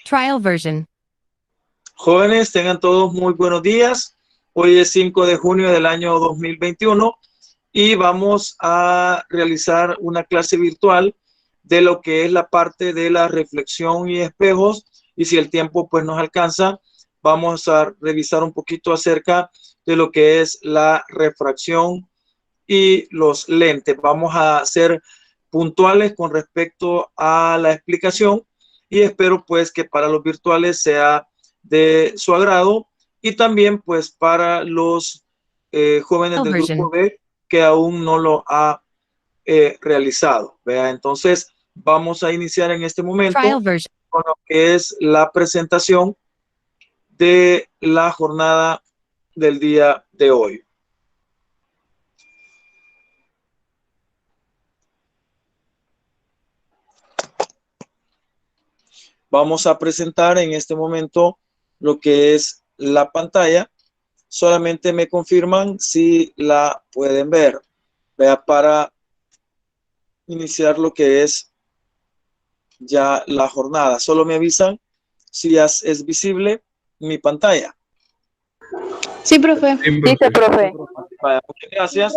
Trial version. Jóvenes, tengan todos muy buenos días. Hoy es 5 de junio del año 2021 y vamos a realizar una clase virtual de lo que es la parte de la reflexión y espejos. Y si el tiempo pues nos alcanza, vamos a revisar un poquito acerca de lo que es la refracción y los lentes. Vamos a ser puntuales con respecto a la explicación y espero pues que para los virtuales sea de su agrado y también pues para los jóvenes Trial del grupo version. B que aún no lo ha realizado. ¿Vea? Entonces vamos a iniciar en este Trial momento version. con lo que es la presentación de la jornada del día de hoy. Vamos a presentar en este momento lo que es la pantalla. Solamente me confirman si la pueden ver. Vea, para iniciar lo que es ya la jornada. Solo me avisan si ya es visible mi pantalla. Sí, profe. Dice, profe. Vaya, muchas gracias.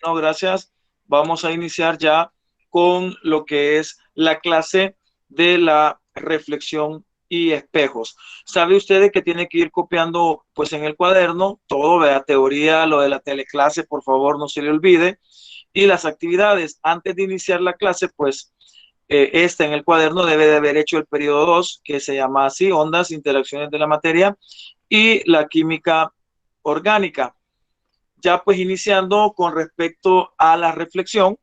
No, gracias. Vamos a iniciar ya con lo que es la clase de la reflexión y espejos. ¿Sabe usted que tiene que ir copiando pues en el cuaderno todo, vea, teoría, lo de la teleclase, por favor, no se le olvide? Y las actividades, antes de iniciar la clase, pues en el cuaderno debe de haber hecho el periodo 2, que se llama así, ondas, interacciones de la materia, y la química orgánica. Ya pues iniciando con respecto a la reflexión,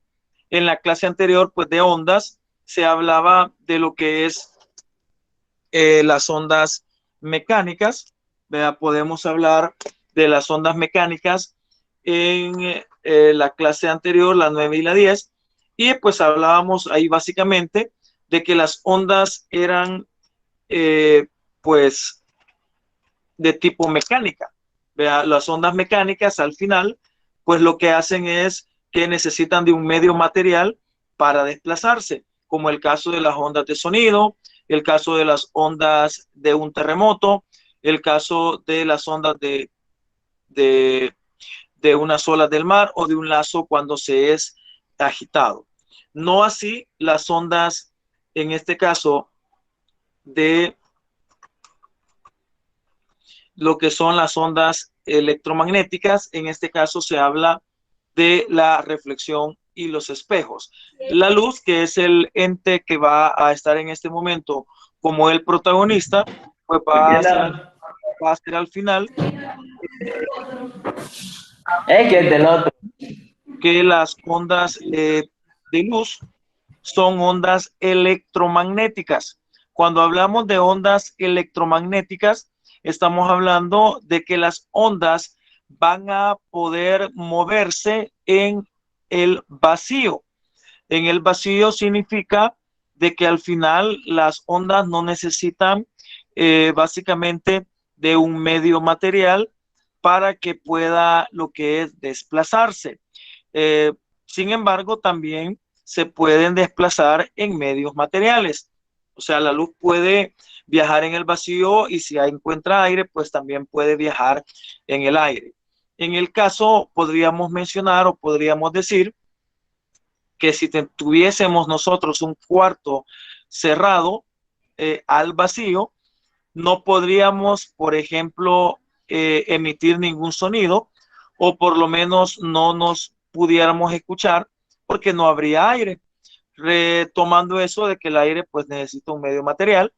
en la clase anterior pues de ondas se hablaba de lo que es las ondas mecánicas. ¿Vea? Podemos hablar de las ondas mecánicas en la clase anterior, la 9 y la 10, y pues hablábamos ahí básicamente de que las ondas eran pues de tipo mecánica. Vea, las ondas mecánicas al final, pues lo que hacen es que necesitan de un medio material para desplazarse, como el caso de las ondas de sonido, el caso de las ondas de un terremoto, el caso de las ondas de, de unas olas del mar o de un lazo cuando se es agitado. No así las ondas, en este caso, de lo que son las ondas electromagnéticas. En este caso se habla de la reflexión y los espejos. La luz, que es el ente que va a estar en este momento como el protagonista, pues va a ser al final Que es del otro. que las ondas de luz son ondas electromagnéticas. Cuando hablamos de ondas electromagnéticas, estamos hablando de que las ondas van a poder moverse en el vacío. En el vacío significa de que al final las ondas no necesitan básicamente de un medio material para que pueda lo que es desplazarse. Eh, Sin embargo, también se pueden desplazar en medios materiales. O sea, la luz puede viajar en el vacío y si encuentra aire, pues también puede viajar en el aire. En el caso, podríamos mencionar o podríamos decir que si tuviésemos nosotros un cuarto cerrado al vacío, no podríamos, por ejemplo, emitir ningún sonido o por lo menos no nos pudiéramos escuchar porque no habría aire. Retomando eso de que el aire pues necesita un medio material,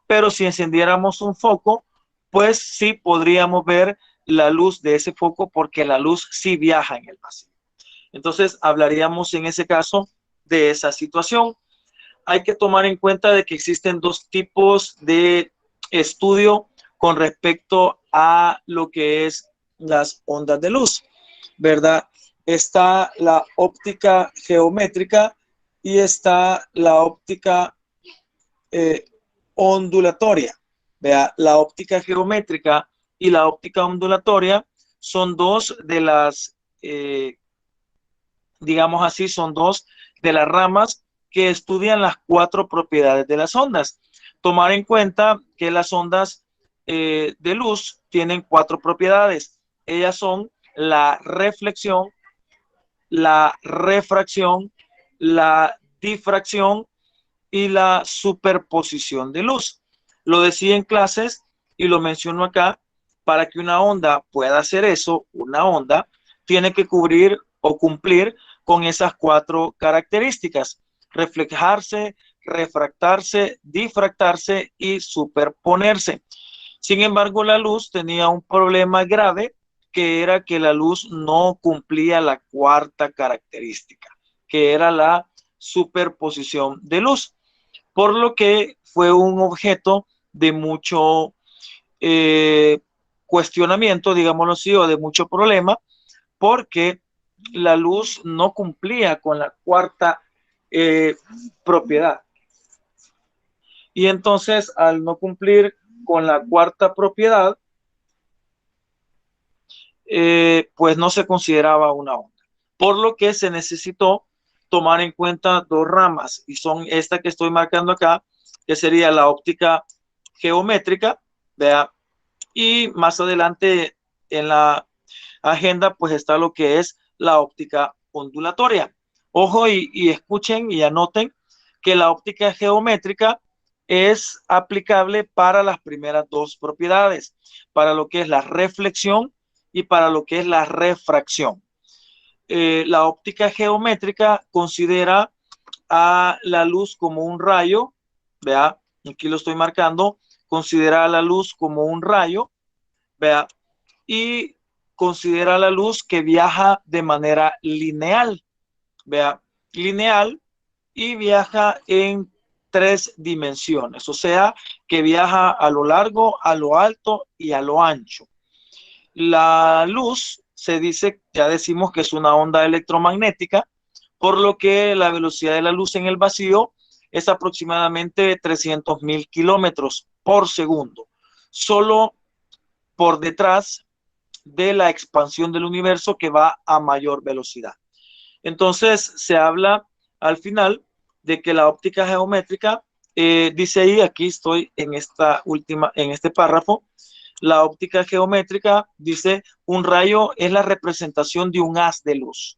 pero si encendiéramos un foco, pues sí podríamos ver la luz de ese foco porque la luz sí viaja en el vacío. Entonces hablaríamos en ese caso de esa situación. Hay que tomar en cuenta de que existen dos tipos de estudio con respecto a lo que es las ondas de luz, ¿verdad? Está la óptica geométrica y está la óptica eh, ondulatoria. Vea, la óptica geométrica y la óptica ondulatoria son dos de las, digamos así, son dos de las ramas que estudian las cuatro propiedades de las ondas. Tomar en cuenta que las ondas de luz tienen 4 propiedades. Ellas son la reflexión, la refracción, la difracción y la superposición de luz. Lo decía en clases y lo menciono acá. Para que una onda pueda hacer eso, una onda tiene que cubrir o cumplir con esas 4 características: reflejarse, refractarse, difractarse y superponerse. Sin embargo, la luz tenía un problema grave, que era que la luz no cumplía la 4ª característica, que era la superposición de luz, por lo que fue un objeto de mucho cuestionamiento, digámoslo así, o de mucho problema, porque la luz no cumplía con la 4ª propiedad. Y entonces, al no cumplir con la 4ª propiedad, pues no se consideraba una onda. Por lo que se necesitó tomar en cuenta 2 ramas, y son esta que estoy marcando acá, que sería la óptica geométrica, vea, y más adelante en la agenda pues está lo que es la óptica ondulatoria. Ojo y escuchen y anoten que la óptica geométrica es aplicable para las primeras 2 propiedades, para lo que es la reflexión y para lo que es la refracción. La óptica geométrica considera a la luz como un rayo, vea, aquí lo estoy marcando, considera a la luz como un rayo, vea, y considera la luz que viaja de manera lineal, vea, lineal, y viaja en 3 dimensiones, o sea, que viaja a lo largo, a lo alto y a lo ancho. La luz se dice, ya decimos que es una onda electromagnética, por lo que la velocidad de la luz en el vacío es aproximadamente 300.000 kilómetros por segundo, solo por detrás de la expansión del universo, que va a mayor velocidad. Entonces se habla al final de que la óptica geométrica, dice ahí, aquí estoy en esta última, en este párrafo, la óptica geométrica dice: un rayo es la representación de un haz de luz.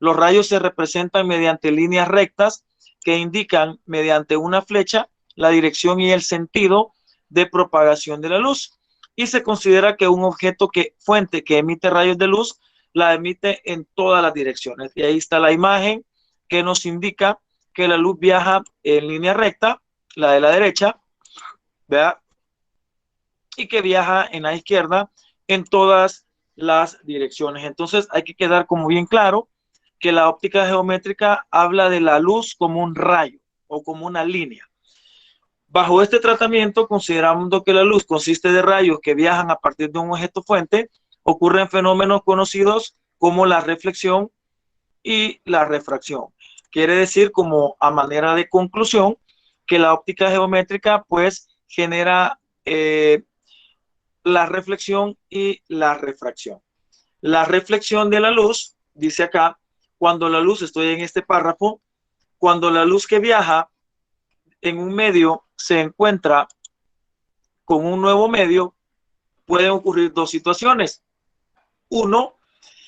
Los rayos se representan mediante líneas rectas que indican mediante una flecha la dirección y el sentido de propagación de la luz. Y se considera que un objeto fuente que emite rayos de luz la emite en todas las direcciones. Y ahí está la imagen que nos indica que la luz viaja en línea recta, la de la derecha, ¿vea? Y que viaja en la izquierda en todas las direcciones. Entonces hay que quedar como bien claro que la óptica geométrica habla de la luz como un rayo o como una línea. Bajo este tratamiento, considerando que la luz consiste de rayos que viajan a partir de un objeto fuente, ocurren fenómenos conocidos como la reflexión y la refracción. Quiere decir, como a manera de conclusión, que la óptica geométrica pues genera la reflexión y la refracción. La reflexión de la luz, dice acá, cuando la luz, estoy en este párrafo, cuando la luz que viaja en un medio se encuentra con un nuevo medio, pueden ocurrir 2 situaciones. Uno,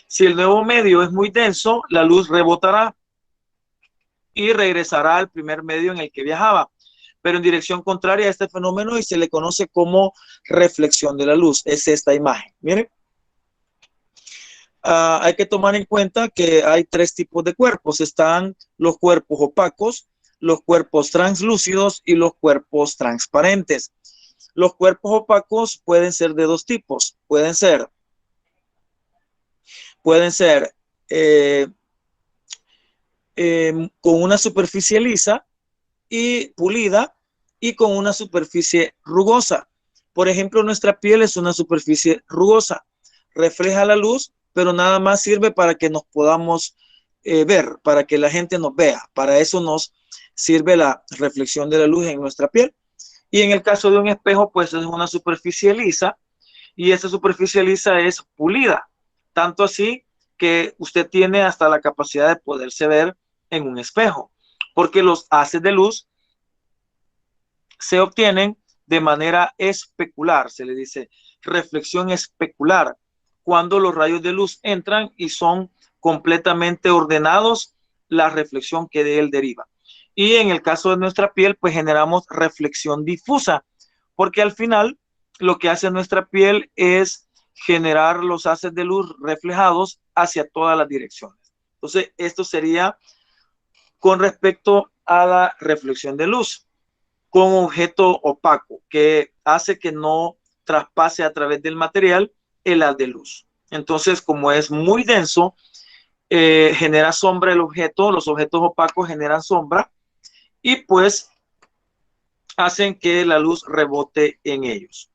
si el nuevo medio es muy denso, la luz rebotará y regresará al primer medio en el que viajaba, pero en dirección contraria a este fenómeno, y se le conoce como reflexión de la luz. Es esta imagen. Miren. Hay que tomar en cuenta que hay 3 tipos de cuerpos. Están los cuerpos opacos, los cuerpos translúcidos y los cuerpos transparentes. Los cuerpos opacos pueden ser de 2 tipos. Pueden ser con una superficie lisa y pulida, y con una superficie rugosa. Por ejemplo, nuestra piel es una superficie rugosa. Refleja la luz, pero nada más sirve para que nos podamos ver, para que la gente nos vea. Para eso nos sirve la reflexión de la luz en nuestra piel. Y en el caso de un espejo, pues es una superficie lisa, y esa superficie lisa es pulida. Tanto así que usted tiene hasta la capacidad de poderse ver en un espejo, porque los haces de luz se obtienen de manera especular, se le dice reflexión especular, cuando los rayos de luz entran y son completamente ordenados la reflexión que de él deriva. Y en el caso de nuestra piel, pues generamos reflexión difusa, porque al final lo que hace nuestra piel es generar los haces de luz reflejados hacia todas las direcciones. Entonces, esto sería con respecto a la reflexión de luz con objeto opaco que hace que no traspase a través del material el haz de luz. Entonces, como es muy denso, genera sombra el objeto, los objetos opacos generan sombra y pues hacen que la luz rebote en ellos.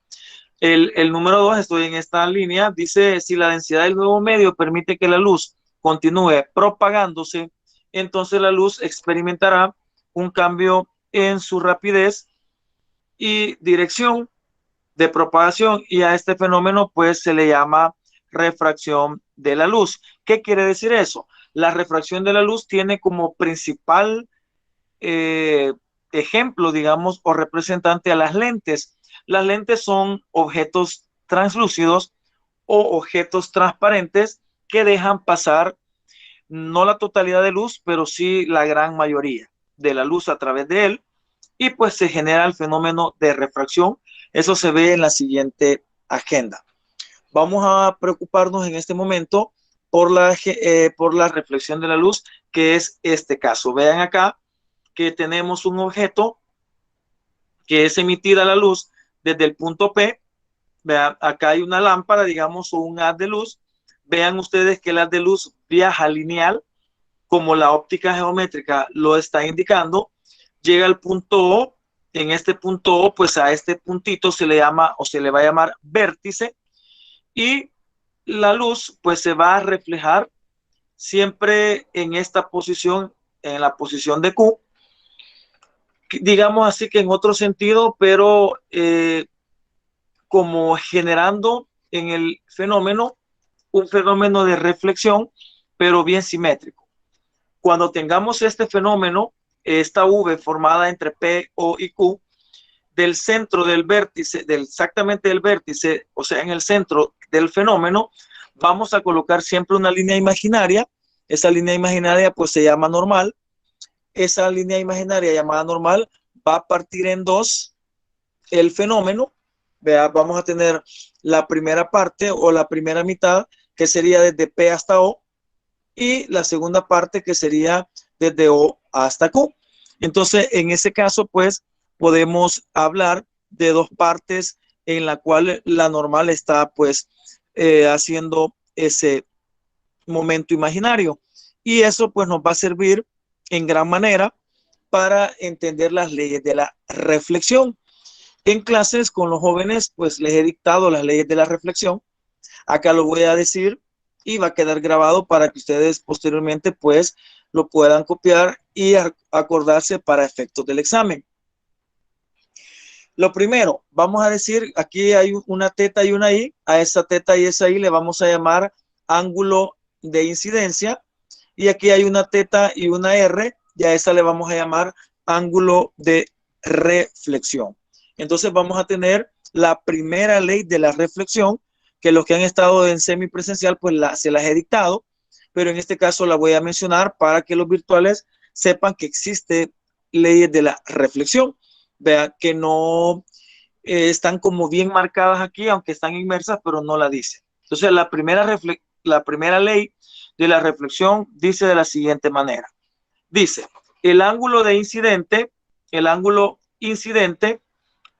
El número 2, estoy en esta línea, dice, si la densidad del nuevo medio permite que la luz continúe propagándose, entonces la luz experimentará un cambio en su rapidez y dirección de propagación, y a este fenómeno pues se le llama refracción de la luz. ¿Qué quiere decir eso? La refracción de la luz tiene como principal ejemplo, digamos, o representante a las lentes. Las lentes son objetos translúcidos o objetos transparentes que dejan pasar no la totalidad de luz, pero sí la gran mayoría de la luz a través de él, y pues se genera el fenómeno de refracción. Eso se ve en la siguiente agenda. Vamos a preocuparnos en este momento por la reflexión de la luz, que es este caso. Vean acá que tenemos un objeto que es emitida la luz desde el punto P. Vean, acá hay una lámpara, digamos, o un haz de luz. Vean ustedes que el haz de luz viaja lineal, como la óptica geométrica lo está indicando, llega al punto O. En este punto O, pues a este puntito se le llama o se le va a llamar vértice, y la luz pues se va a reflejar siempre en esta posición, en la posición de Q, digamos así que en otro sentido, pero como generando en el fenómeno un fenómeno de reflexión, pero bien simétrico. Cuando tengamos este fenómeno, esta V formada entre P, O y Q, del centro del vértice, exactamente del vértice, o sea, en el centro del fenómeno, vamos a colocar siempre una línea imaginaria. Esa línea imaginaria pues se llama normal. Esa línea imaginaria llamada normal va a partir en dos el fenómeno. Vea, vamos a tener la primera parte o la primera mitad, que sería desde P hasta O, y la segunda parte, que sería desde O hasta Q. Entonces, en ese caso, pues, podemos hablar de dos partes en la cual la normal está, pues, haciendo ese momento imaginario. Y eso, pues, nos va a servir en gran manera para entender las leyes de la reflexión. En clases con los jóvenes, pues, les he dictado las leyes de la reflexión. Acá lo voy a decir y va a quedar grabado para que ustedes posteriormente pues lo puedan copiar y acordarse para efectos del examen. Lo primero, vamos a decir, aquí hay una teta y una i, a esa teta y esa i le vamos a llamar ángulo de incidencia, y aquí hay una teta y una r, y a esa le vamos a llamar ángulo de reflexión. Entonces vamos a tener la primera ley de la reflexión, que los que han estado en semipresencial pues se las he dictado, pero en este caso la voy a mencionar para que los virtuales sepan que existe leyes de la reflexión. Vean que no están como bien marcadas aquí, aunque están inmersas, pero no la dicen. Entonces la primera ley de la reflexión dice de la siguiente manera. Dice, el ángulo incidente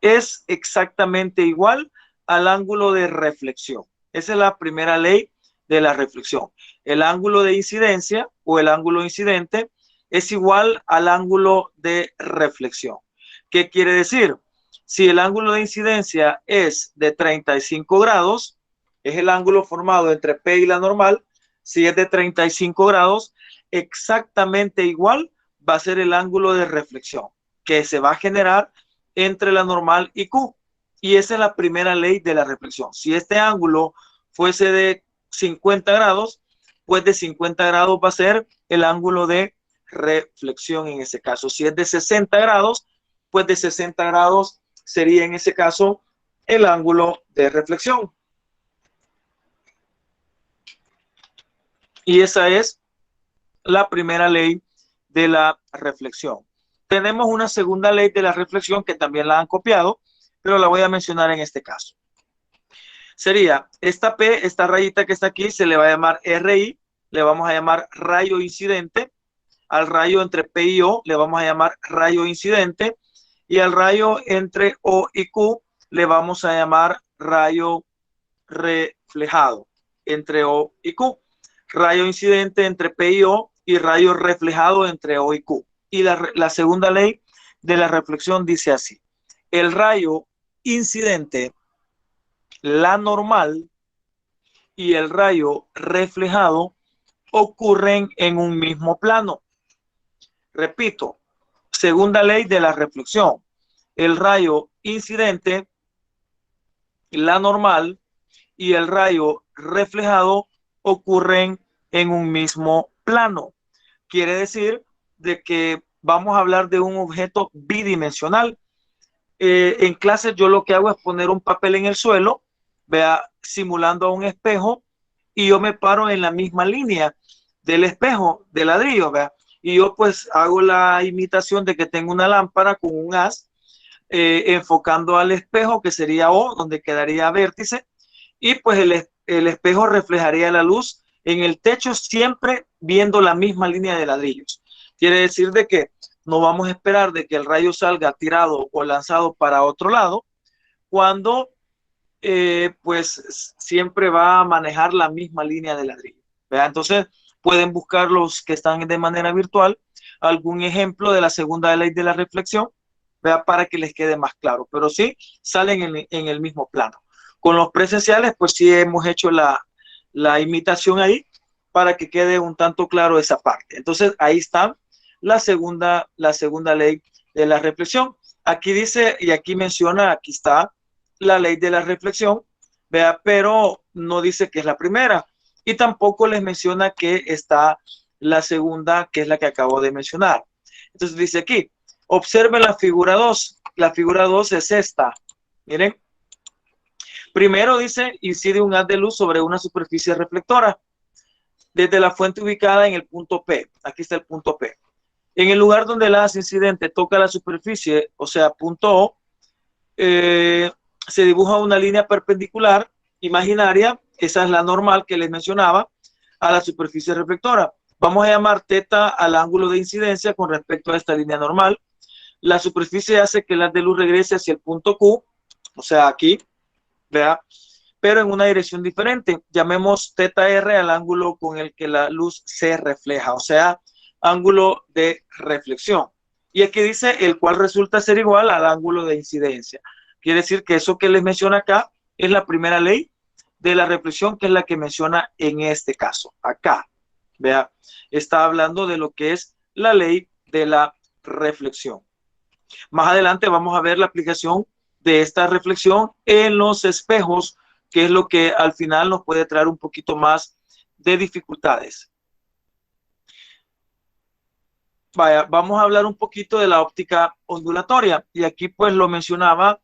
es exactamente igual al ángulo de reflexión. Esa es la primera ley de la reflexión. El ángulo de incidencia o el ángulo incidente es igual al ángulo de reflexión. ¿Qué quiere decir? Si el ángulo de incidencia es de 35 grados, es el ángulo formado entre P y la normal. Si es de 35 grados, exactamente igual va a ser el ángulo de reflexión que se va a generar entre la normal y Q. Y esa es la primera ley de la reflexión. Si este ángulo fuese de 50 grados, pues de 50 grados va a ser el ángulo de reflexión en ese caso. Si es de 60 grados, pues de 60 grados sería en ese caso el ángulo de reflexión. Y esa es la primera ley de la reflexión. Tenemos una segunda ley de la reflexión que también la han copiado, pero la voy a mencionar en este caso. Sería esta P, esta rayita que está aquí, se le va a llamar RI, le vamos a llamar rayo incidente. Al rayo entre P y O le vamos a llamar rayo incidente. Y al rayo entre O y Q le vamos a llamar rayo reflejado entre O y Q. Rayo incidente entre P y O y rayo reflejado entre O y Q. Y la segunda ley de la reflexión dice así: el rayo incidente, la normal y el rayo reflejado ocurren en un mismo plano. Repito, segunda ley de la reflexión: el rayo incidente, la normal y el rayo reflejado ocurren en un mismo plano. Quiere decir de que vamos a hablar de un objeto bidimensional. En clases yo lo que hago es poner un papel en el suelo, vea, simulando a un espejo, y yo me paro en la misma línea del espejo de ladrillo, vea, y yo pues hago la imitación de que tengo una lámpara con un haz enfocando al espejo, que sería O, donde quedaría vértice, y pues el espejo reflejaría la luz en el techo, siempre viendo la misma línea de ladrillos. Quiere decir de que no vamos a esperar de que el rayo salga tirado o lanzado para otro lado, cuando pues siempre va a manejar la misma línea de ladrillo. ¿Verdad? Entonces pueden buscar los que están de manera virtual algún ejemplo de la segunda ley de la reflexión, ¿verdad? Para que les quede más claro, pero sí salen en el mismo plano. Con los presenciales pues sí hemos hecho la imitación ahí para que quede un tanto claro esa parte. Entonces ahí está la segunda ley de la reflexión. Aquí dice, y aquí menciona, aquí está la ley de la reflexión, vea, pero no dice que es la primera, y tampoco les menciona que está la segunda, que es la que acabo de mencionar. Entonces dice aquí, observen la figura 2. La figura 2 es esta. Miren. Primero dice, incide un haz de luz sobre una superficie reflectora desde la fuente ubicada en el punto P. Aquí está el punto P. En el lugar donde el haz incidente toca la superficie, o sea, punto O, se dibuja una línea perpendicular imaginaria, esa es la normal que les mencionaba, a la superficie reflectora. Vamos a llamar teta al ángulo de incidencia con respecto a esta línea normal. La superficie hace que el haz de luz regrese hacia el punto Q, o sea, aquí, vea, pero en una dirección diferente. Llamemos teta R al ángulo con el que la luz se refleja, o sea, ángulo de reflexión. Y aquí dice el cual resulta ser igual al ángulo de incidencia. Quiere decir que eso que les menciona acá es la primera ley de la reflexión, que es la que menciona en este caso. Acá, vea, está hablando de lo que es la ley de la reflexión. Más adelante vamos a ver la aplicación de esta reflexión en los espejos, que es lo que al final nos puede traer un poquito más de dificultades. Vaya, vamos a hablar un poquito de la óptica ondulatoria, y aquí pues lo mencionaba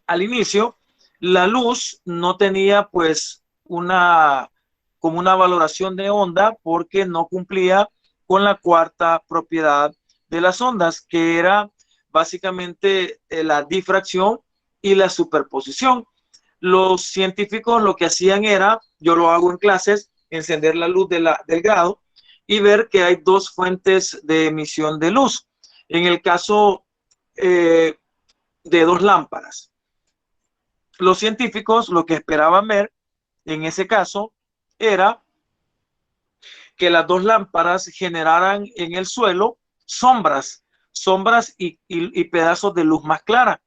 al inicio. La luz no tenía pues como una valoración de onda, porque no cumplía con la cuarta propiedad de las ondas, que era básicamente la difracción y la superposición. Los científicos lo que hacían era, yo lo hago en clases, encender la luz del grado y ver que hay dos fuentes de emisión de luz. En el caso de dos lámparas, los científicos lo que esperaban ver en ese caso era que las dos lámparas generaran en el suelo sombras y pedazos de luz más clara.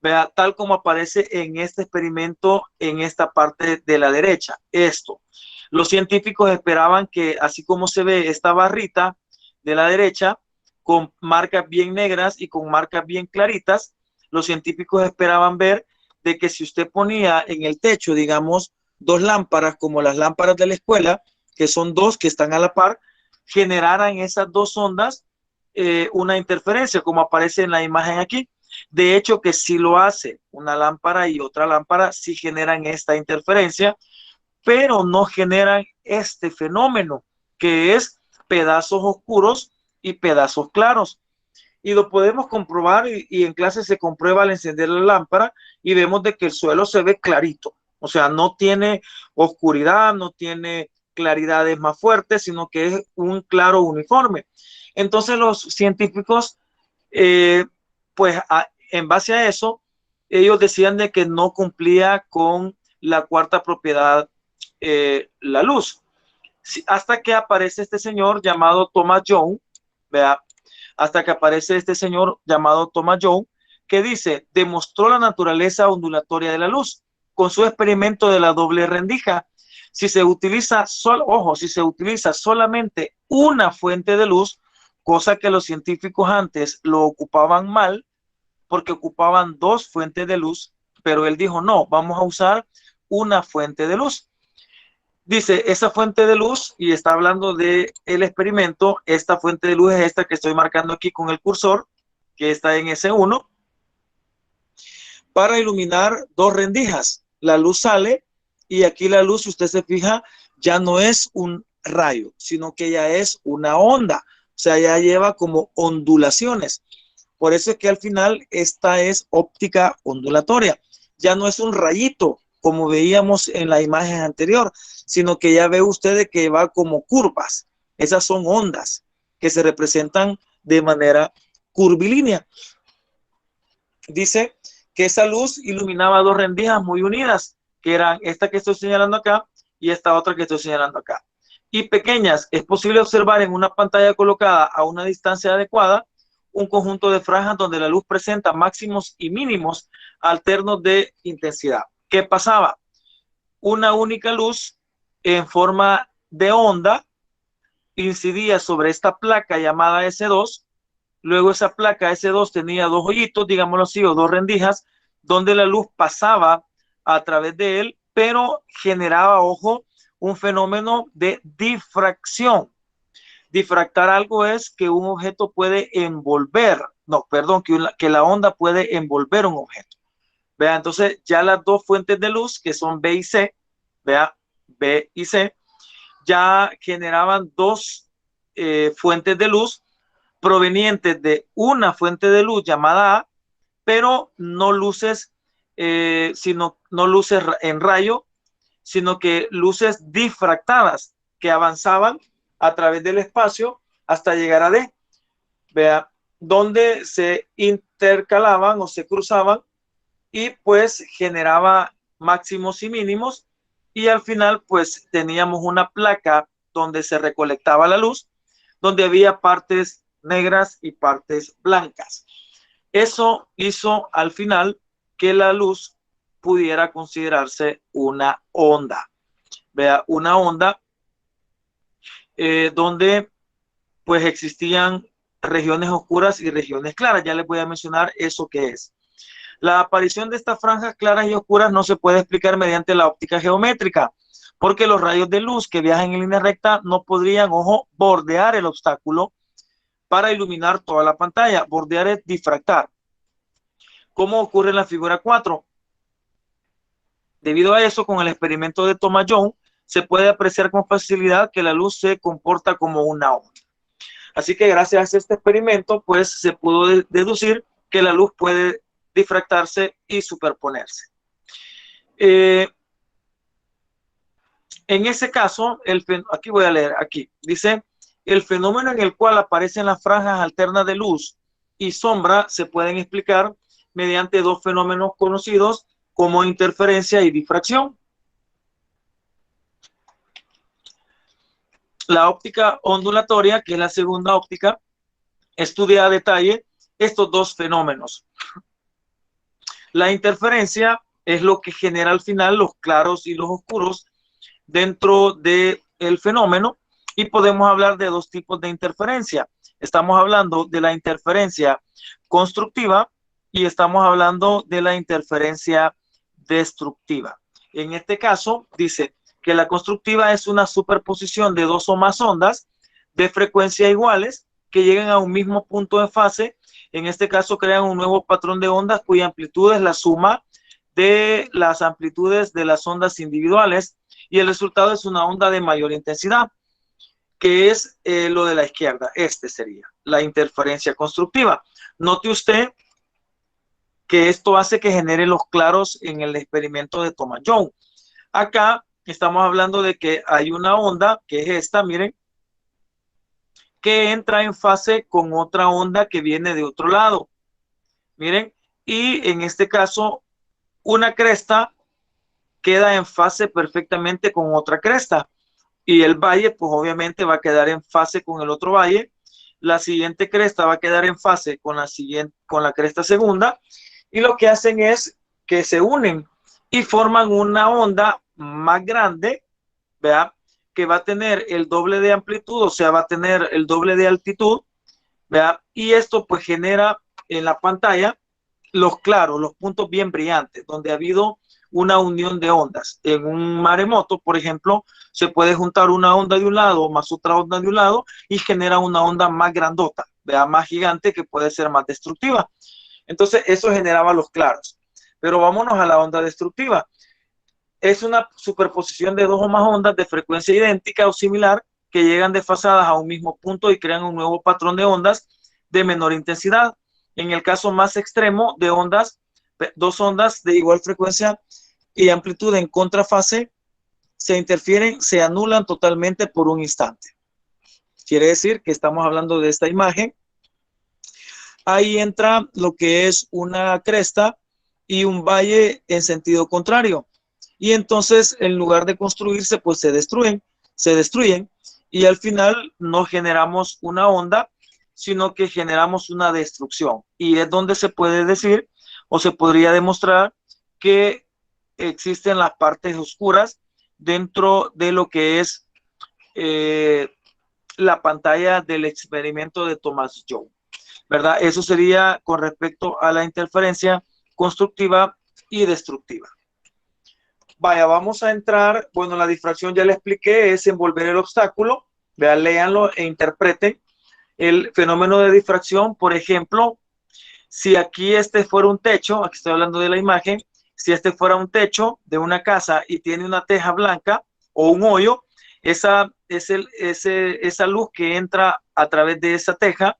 Vea, tal como aparece en este experimento en esta parte de la derecha. Esto, los científicos esperaban que, así como se ve esta barrita de la derecha, con marcas bien negras y con marcas bien claritas, los científicos esperaban ver de que si usted ponía en el techo, digamos, dos lámparas como las lámparas de la escuela, que son dos que están a la par, generaran esas dos ondas una interferencia, como aparece en la imagen aquí. De hecho, que si lo hace una lámpara y otra lámpara, sí generan esta interferencia, pero no generan este fenómeno, que es pedazos oscuros y pedazos claros. Y lo podemos comprobar y en clase se comprueba al encender la lámpara y vemos de que el suelo se ve clarito. O sea, no tiene oscuridad, no tiene claridades más fuertes, sino que es un claro uniforme. Entonces los científicos, eh, pues en base a eso, ellos decían de que no cumplía con la cuarta propiedad, la luz. Hasta que aparece este señor llamado Thomas Young, vea, hasta que aparece este señor llamado Thomas Young, que dice, demostró la naturaleza ondulatoria de la luz con su experimento de la doble rendija. Si se utiliza, si se utiliza solamente una fuente de luz, cosa que los científicos antes lo ocupaban mal, porque ocupaban dos fuentes de luz, pero él dijo, no, vamos a usar una fuente de luz. Dice, esa fuente de luz, y está hablando del experimento, esta fuente de luz es esta que estoy marcando aquí con el cursor, que está en S1, para iluminar dos rendijas. La luz sale y aquí la luz, si usted se fija, ya no es un rayo, sino que ya es una onda. O sea, ya lleva como ondulaciones. Por eso es que al final esta es óptica ondulatoria. Ya no es un rayito, como veíamos en la imagen anterior, sino que ya ve usted que va como curvas. Esas son ondas que se representan de manera curvilínea. Dice que esa luz iluminaba dos rendijas muy unidas, que eran esta que estoy señalando acá y esta otra que estoy señalando acá. Y pequeñas, es posible observar en una pantalla colocada a una distancia adecuada un conjunto de franjas donde la luz presenta máximos y mínimos alternos de intensidad. ¿Qué pasaba? Una única luz en forma de onda incidía sobre esta placa llamada S2. Luego esa placa S2 tenía dos hoyitos, digámoslo así, o dos rendijas, donde la luz pasaba a través de él, pero generaba, ojo, un fenómeno de difracción. Difractar algo es que un objeto puede envolver, no, perdón, que la onda puede envolver un objeto. Vea, entonces ya las dos fuentes de luz, que son B y C, vea, B y C, ya generaban dos fuentes de luz provenientes de una fuente de luz llamada A, pero no luces, no luces en rayo, sino que luces difractadas que avanzaban a través del espacio hasta llegar a D. Vea, donde se intercalaban o se cruzaban y pues generaba máximos y mínimos y al final pues teníamos una placa donde se recolectaba la luz, donde había partes negras y partes blancas. Eso hizo al final que la luz pudiera considerarse una onda. Vea, una onda donde pues existían regiones oscuras y regiones claras. Ya les voy a mencionar eso que es. La aparición de estas franjas claras y oscuras no se puede explicar mediante la óptica geométrica, porque los rayos de luz que viajan en línea recta no podrían, ojo, bordear el obstáculo para iluminar toda la pantalla. Bordear es difractar. ¿Cómo ocurre en la figura 4? Debido a eso, con el experimento de Thomas Young, se puede apreciar con facilidad que la luz se comporta como una onda. Así que gracias a este experimento, pues se pudo deducir que la luz puede difractarse y superponerse. En ese caso, aquí voy a leer, aquí dice, el fenómeno en el cual aparecen las franjas alternas de luz y sombra se pueden explicar mediante dos fenómenos conocidos como interferencia y difracción. La óptica ondulatoria, que es la segunda óptica, estudia a detalle estos dos fenómenos. La interferencia es lo que genera al final los claros y los oscuros dentro del fenómeno y podemos hablar de dos tipos de interferencia. Estamos hablando de la interferencia constructiva y estamos hablando de la interferencia destructiva. En este caso, dice que la constructiva es una superposición de dos o más ondas de frecuencia iguales que llegan a un mismo punto de fase. En este caso crean un nuevo patrón de ondas cuya amplitud es la suma de las amplitudes de las ondas individuales y el resultado es una onda de mayor intensidad, que es lo de la izquierda. Este sería la interferencia constructiva. Note usted que esto hace que genere los claros en el experimento de Thomas Young. Acá estamos hablando de que hay una onda, que es esta, miren, que entra en fase con otra onda que viene de otro lado. Miren, y en este caso, una cresta queda en fase perfectamente con otra cresta. Y el valle, pues obviamente va a quedar en fase con el otro valle. La siguiente cresta va a quedar en fase con la siguiente, con la cresta segunda. Y lo que hacen es que se unen y forman una onda más grande, ¿verdad? Que va a tener el doble de amplitud, o sea, va a tener el doble de altitud, ¿verdad? Y esto pues genera en la pantalla los claros, los puntos bien brillantes, donde ha habido una unión de ondas. En un maremoto, por ejemplo, se puede juntar una onda de un lado más otra onda de un lado y genera una onda más grandota, ¿verdad? Más gigante, que puede ser más destructiva. Entonces, eso generaba los claros. Pero vámonos a la onda destructiva. Es una superposición de dos o más ondas de frecuencia idéntica o similar que llegan desfasadas a un mismo punto y crean un nuevo patrón de ondas de menor intensidad. En el caso más extremo de ondas, dos ondas de igual frecuencia y amplitud en contrafase se interfieren, se anulan totalmente por un instante. Quiere decir que estamos hablando de esta imagen. Ahí entra lo que es una cresta y un valle en sentido contrario. Y entonces, en lugar de construirse, pues se destruyen y al final no generamos una onda, sino que generamos una destrucción. Y es donde se puede decir o se podría demostrar que existen las partes oscuras dentro de lo que es la pantalla del experimento de Thomas Young, ¿verdad? Eso sería con respecto a la interferencia constructiva y destructiva. Vaya, vamos a entrar, bueno, la difracción ya le expliqué, es envolver el obstáculo, vean, léanlo e interpreten el fenómeno de difracción. Por ejemplo, si aquí este fuera un techo, aquí estoy hablando de la imagen, si este fuera un techo de una casa y tiene una teja blanca o un hoyo, esa luz que entra a través de esa teja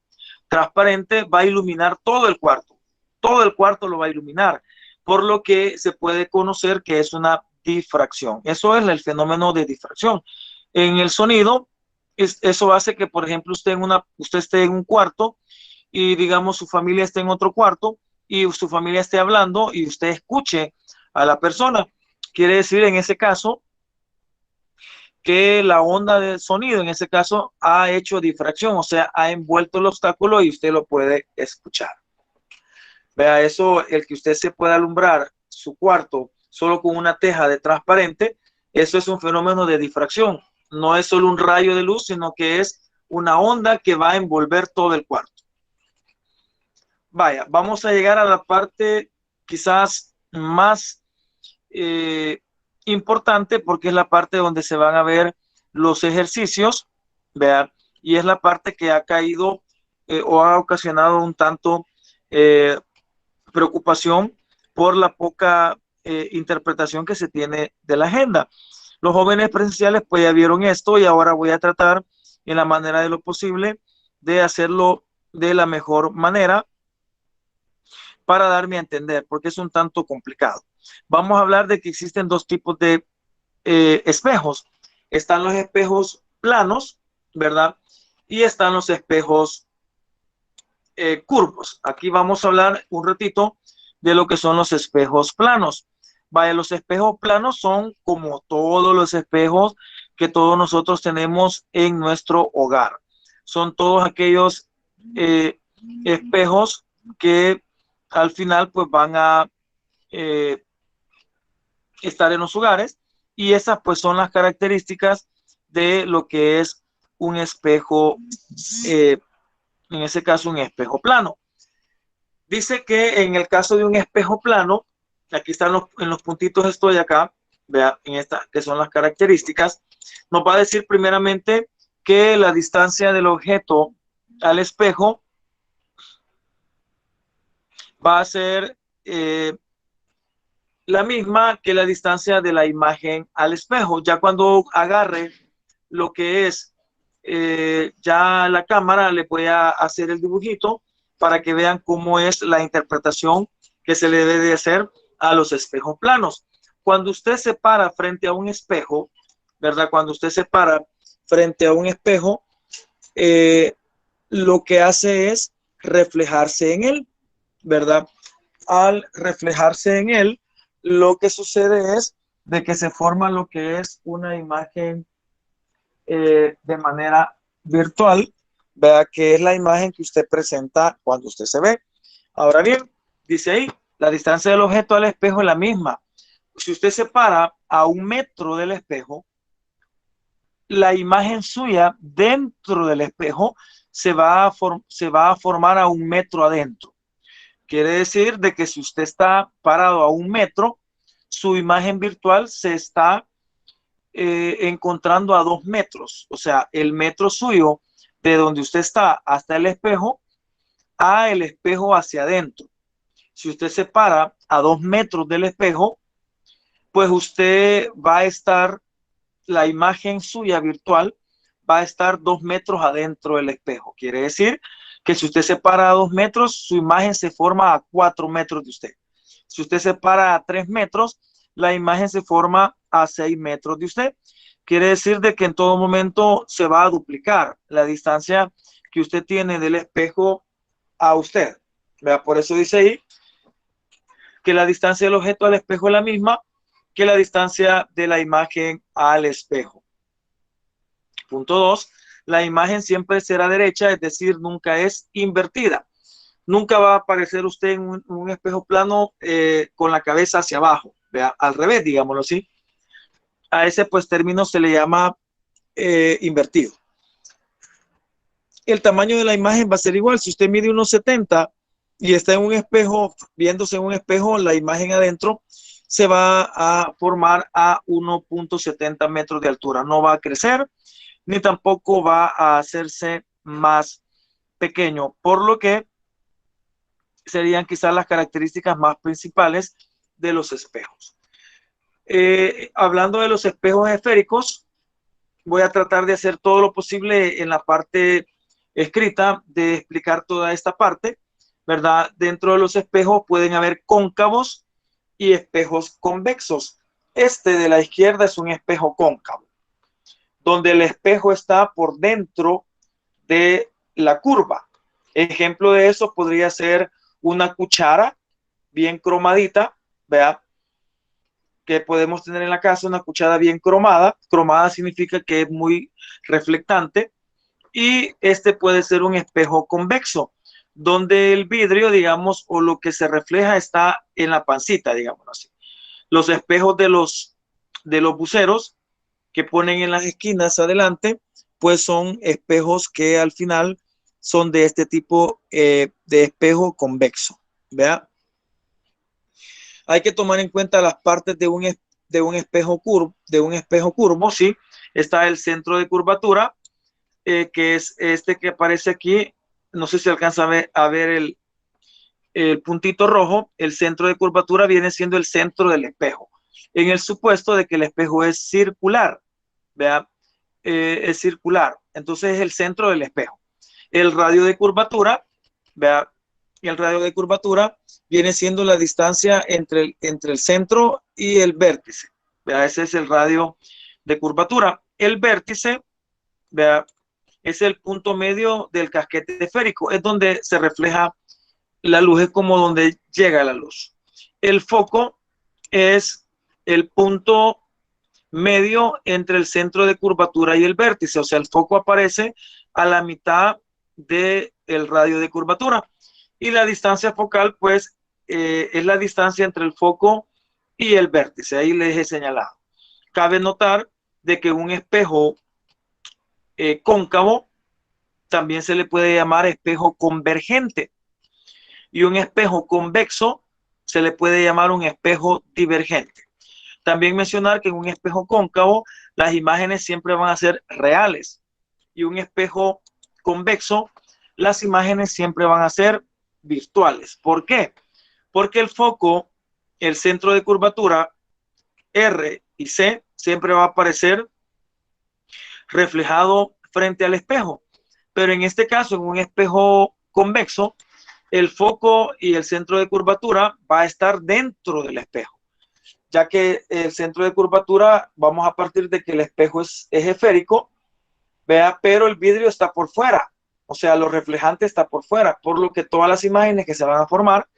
transparente va a iluminar todo el cuarto lo va a iluminar, por lo que se puede conocer que es una difracción. Eso es el fenómeno de difracción. En el sonido, eso hace que, por ejemplo, usted esté en un cuarto y digamos su familia esté en otro cuarto y su familia esté hablando y usted escuche a la persona. Quiere decir en ese caso que la onda de sonido en ese caso ha hecho difracción, o sea, ha envuelto el obstáculo y usted lo puede escuchar. Vea, eso, el que usted se pueda alumbrar su cuarto solo con una teja de transparente, eso es un fenómeno de difracción. No es solo un rayo de luz, sino que es una onda que va a envolver todo el cuarto. Vaya, vamos a llegar a la parte quizás más importante, porque es la parte donde se van a ver los ejercicios, ¿vea? Y es la parte que ha caído o ha ocasionado un tanto preocupación por la poca interpretación que se tiene de la agenda. Los jóvenes presenciales pues ya vieron esto y ahora voy a tratar en la manera de lo posible de hacerlo de la mejor manera para darme a entender, porque es un tanto complicado. Vamos a hablar de que existen dos tipos de espejos. Están los espejos planos, ¿verdad? Y están los espejos curvos. Aquí vamos a hablar un ratito de lo que son los espejos planos. Vaya, los espejos planos son como todos los espejos que todos nosotros tenemos en nuestro hogar. Son todos aquellos espejos que al final pues van a estar en los hogares, y esas pues son las características de lo que es un espejo, en ese caso un espejo plano. Dice que en el caso de un espejo plano, aquí están en los puntitos, estoy acá, vea, en esta que son las características, nos va a decir primeramente que la distancia del objeto al espejo va a ser la misma que la distancia de la imagen al espejo. Ya cuando agarre lo que es ya la cámara, le voy a hacer el dibujito para que vean cómo es la interpretación que se le debe de hacer a los espejos planos. Cuando usted se para frente a un espejo, ¿verdad? Cuando usted se para frente a un espejo, lo que hace es reflejarse en él, ¿verdad? Al reflejarse en él, lo que sucede es de que se forma lo que es una imagen de manera virtual, vea que es la imagen que usted presenta cuando usted se ve. Ahora bien, dice ahí, la distancia del objeto al espejo es la misma. Si usted se para a 1 metro del espejo, la imagen suya dentro del espejo se va a formar a 1 metro adentro. Quiere decir de que si usted está parado a 1 metro, su imagen virtual se está encontrando a 2 metros. O sea, el metro suyo de donde usted está hasta el espejo, a el espejo hacia adentro. Si usted se para a 2 metros del espejo, pues usted va a estar, la imagen suya virtual va a estar 2 metros adentro del espejo. Quiere decir que si usted se para a 2 metros, su imagen se forma a 4 metros de usted. Si usted se para a 3 metros, la imagen se forma a 6 metros de usted. Quiere decir de que en todo momento se va a duplicar la distancia que usted tiene del espejo a usted. ¿Vea? Por eso dice ahí que la distancia del objeto al espejo es la misma que la distancia de la imagen al espejo. Punto 2. La imagen siempre será derecha, es decir, nunca es invertida. Nunca va a aparecer usted en un espejo plano con la cabeza hacia abajo, ¿vea? Al revés, digámoslo así. A ese pues término se le llama invertido. El tamaño de la imagen va a ser igual. Si usted mide 1,70 y está en un espejo, viéndose en un espejo, la imagen adentro se va a formar a 1,70 metros de altura. No va a crecer, ni tampoco va a hacerse más pequeño, por lo que serían quizás las características más principales de los espejos. Hablando de los espejos esféricos, voy a tratar de hacer todo lo posible en la parte escrita de explicar toda esta parte, ¿verdad? Dentro de los espejos pueden haber cóncavos y espejos convexos. Este de la izquierda es un espejo cóncavo, donde el espejo está por dentro de la curva. Ejemplo de eso podría ser una cuchara bien cromadita, vea, que podemos tener en la casa, una cuchara bien cromada. Cromada significa que es muy reflectante. Y este puede ser un espejo convexo, donde el vidrio, digamos, o lo que se refleja está en la pancita, digamos así. Los espejos de los buceros que ponen en las esquinas adelante, pues son espejos que al final son de este tipo de espejo convexo. ¿Vea? Hay que tomar en cuenta las partes de un espejo curvo, ¿sí? Está el centro de curvatura, que es este que aparece aquí. No sé si alcanza a ver el puntito rojo. El centro de curvatura viene siendo el centro del espejo, en el supuesto de que el espejo es circular. ¿Vea? Es circular, entonces es el centro del espejo. El radio de curvatura, vea, el radio de curvatura viene siendo la distancia entre el centro y el vértice. Vea, ese es el radio de curvatura. El vértice, vea, es el punto medio del casquete esférico, es donde se refleja la luz, es como donde llega la luz. El foco es el punto medio entre el centro de curvatura y el vértice, o sea, el foco aparece a la mitad del radio de curvatura. Y la distancia focal, pues, es la distancia entre el foco y el vértice. Ahí les he señalado. Cabe notar de que un espejo cóncavo también se le puede llamar espejo convergente, y un espejo convexo se le puede llamar un espejo divergente. También mencionar que en un espejo cóncavo las imágenes siempre van a ser reales, y un espejo convexo las imágenes siempre van a ser virtuales. ¿Por qué? Porque el foco, el centro de curvatura R y C siempre va a aparecer reflejado frente al espejo. Pero en este caso, en un espejo convexo, el foco y el centro de curvatura va a estar dentro del espejo, ya que el centro de curvatura, vamos a partir de que el espejo es esférico, vea, pero el vidrio está por fuera, o sea, lo reflejante está por fuera, por lo que todas las imágenes que se van a formar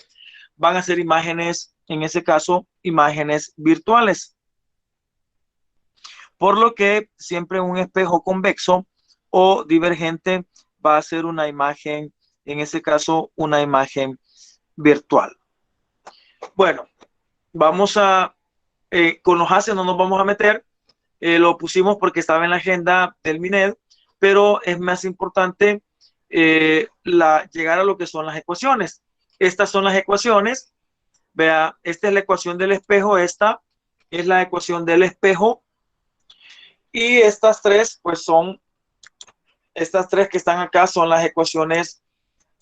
van a ser imágenes, en ese caso, imágenes virtuales. Por lo que siempre un espejo convexo o divergente va a ser una imagen, en ese caso, una imagen virtual. Bueno, vamos a, con los haces no nos vamos a meter, lo pusimos porque estaba en la agenda del MINED, pero es más importante llegar a lo que son las ecuaciones. Estas son las ecuaciones. Vea, esta es la ecuación del espejo, esta es la ecuación del espejo, y estas tres, pues son, estas tres que están acá son las ecuaciones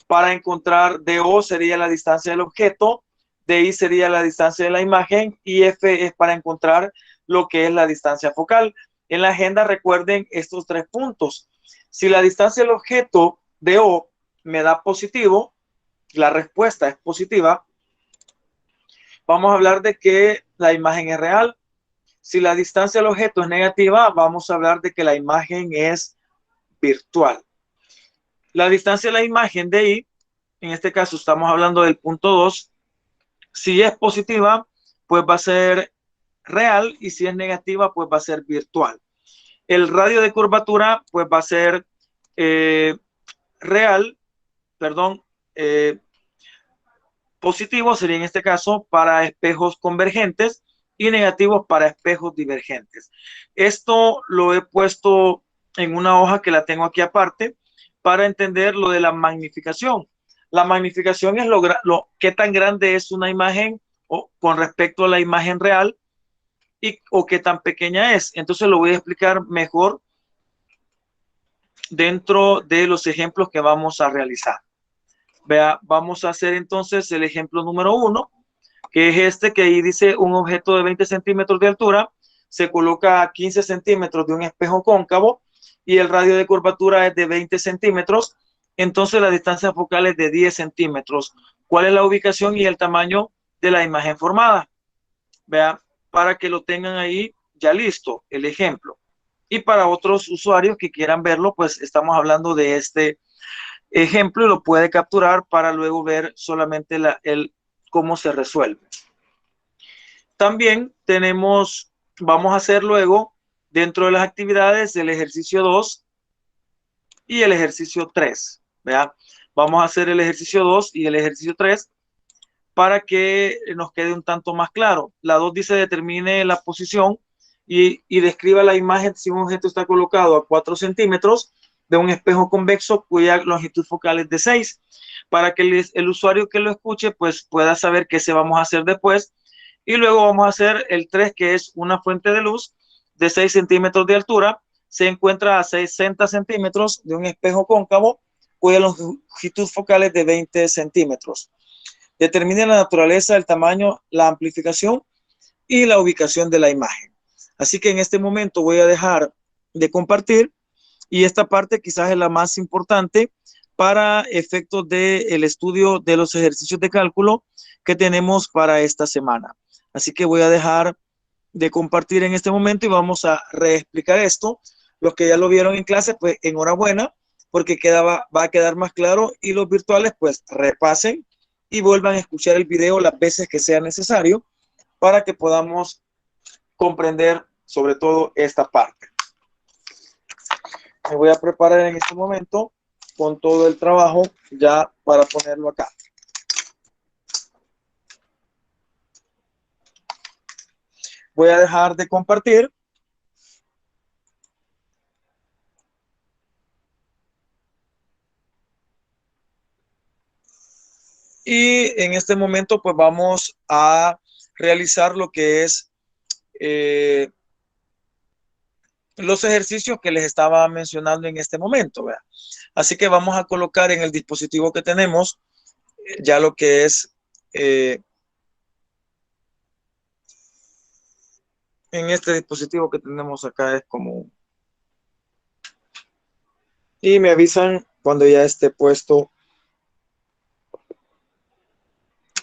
para encontrar DO sería la distancia del objeto, DI sería la distancia de la imagen y F es para encontrar lo que es la distancia focal. En la agenda recuerden estos tres puntos. Si la distancia del objeto DO me da positivo, la respuesta es positiva, vamos a hablar de que la imagen es real. Si la distancia del objeto es negativa, vamos a hablar de que la imagen es virtual. La distancia de la imagen de I, en este caso estamos hablando del punto 2, si es positiva, pues va a ser real, y si es negativa, pues va a ser virtual. El radio de curvatura, pues va a ser real, perdón, positivo sería en este caso para espejos convergentes y negativos para espejos divergentes. Esto lo he puesto en una hoja que la tengo aquí aparte para entender lo de la magnificación. La magnificación es qué tan grande es una imagen con respecto a la imagen real o qué tan pequeña es. Entonces lo voy a explicar mejor dentro de los ejemplos que vamos a realizar. Vea, vamos a hacer entonces el ejemplo número 1, que es este, que ahí dice un objeto de 20 centímetros de altura, se coloca a 15 centímetros de un espejo cóncavo y el radio de curvatura es de 20 centímetros, entonces la distancia focal es de 10 centímetros. ¿Cuál es la ubicación y el tamaño de la imagen formada? Vea, para que lo tengan ahí ya listo, el ejemplo. Y para otros usuarios que quieran verlo, pues estamos hablando de este ejemplo y lo puede capturar para luego ver solamente cómo se resuelve. También vamos a hacer luego dentro de las actividades el ejercicio 2 y el ejercicio 3. ¿Vea? Vamos a hacer el ejercicio 2 y el ejercicio 3 para que nos quede un tanto más claro. La 2 dice determine la posición y describa la imagen si un objeto está colocado a 4 centímetros de un espejo convexo cuya longitud focal es de 6, para que el usuario que lo escuche pues pueda saber qué se vamos a hacer después. Y luego vamos a hacer el 3, que es una fuente de luz de 6 centímetros de altura, se encuentra a 60 centímetros de un espejo cóncavo cuya longitud focal es de 20 centímetros. Determine la naturaleza, el tamaño, la amplificación y la ubicación de la imagen. Así que en este momento voy a dejar de compartir, y esta parte quizás es la más importante para efectos del estudio de los ejercicios de cálculo que tenemos para esta semana. Así que voy a dejar de compartir en este momento y vamos a reexplicar esto. Los que ya lo vieron en clase, pues enhorabuena, porque va a quedar más claro, y los virtuales pues repasen y vuelvan a escuchar el video las veces que sea necesario para que podamos comprender sobre todo esta parte. Me voy a preparar en este momento con todo el trabajo ya para ponerlo acá. Voy a dejar de compartir. Y en este momento pues vamos a realizar lo que es los ejercicios que les estaba mencionando en este momento. ¿Verdad? Así que vamos a colocar en el dispositivo que tenemos ya lo que es en este dispositivo que tenemos acá es como, y me avisan cuando ya esté puesto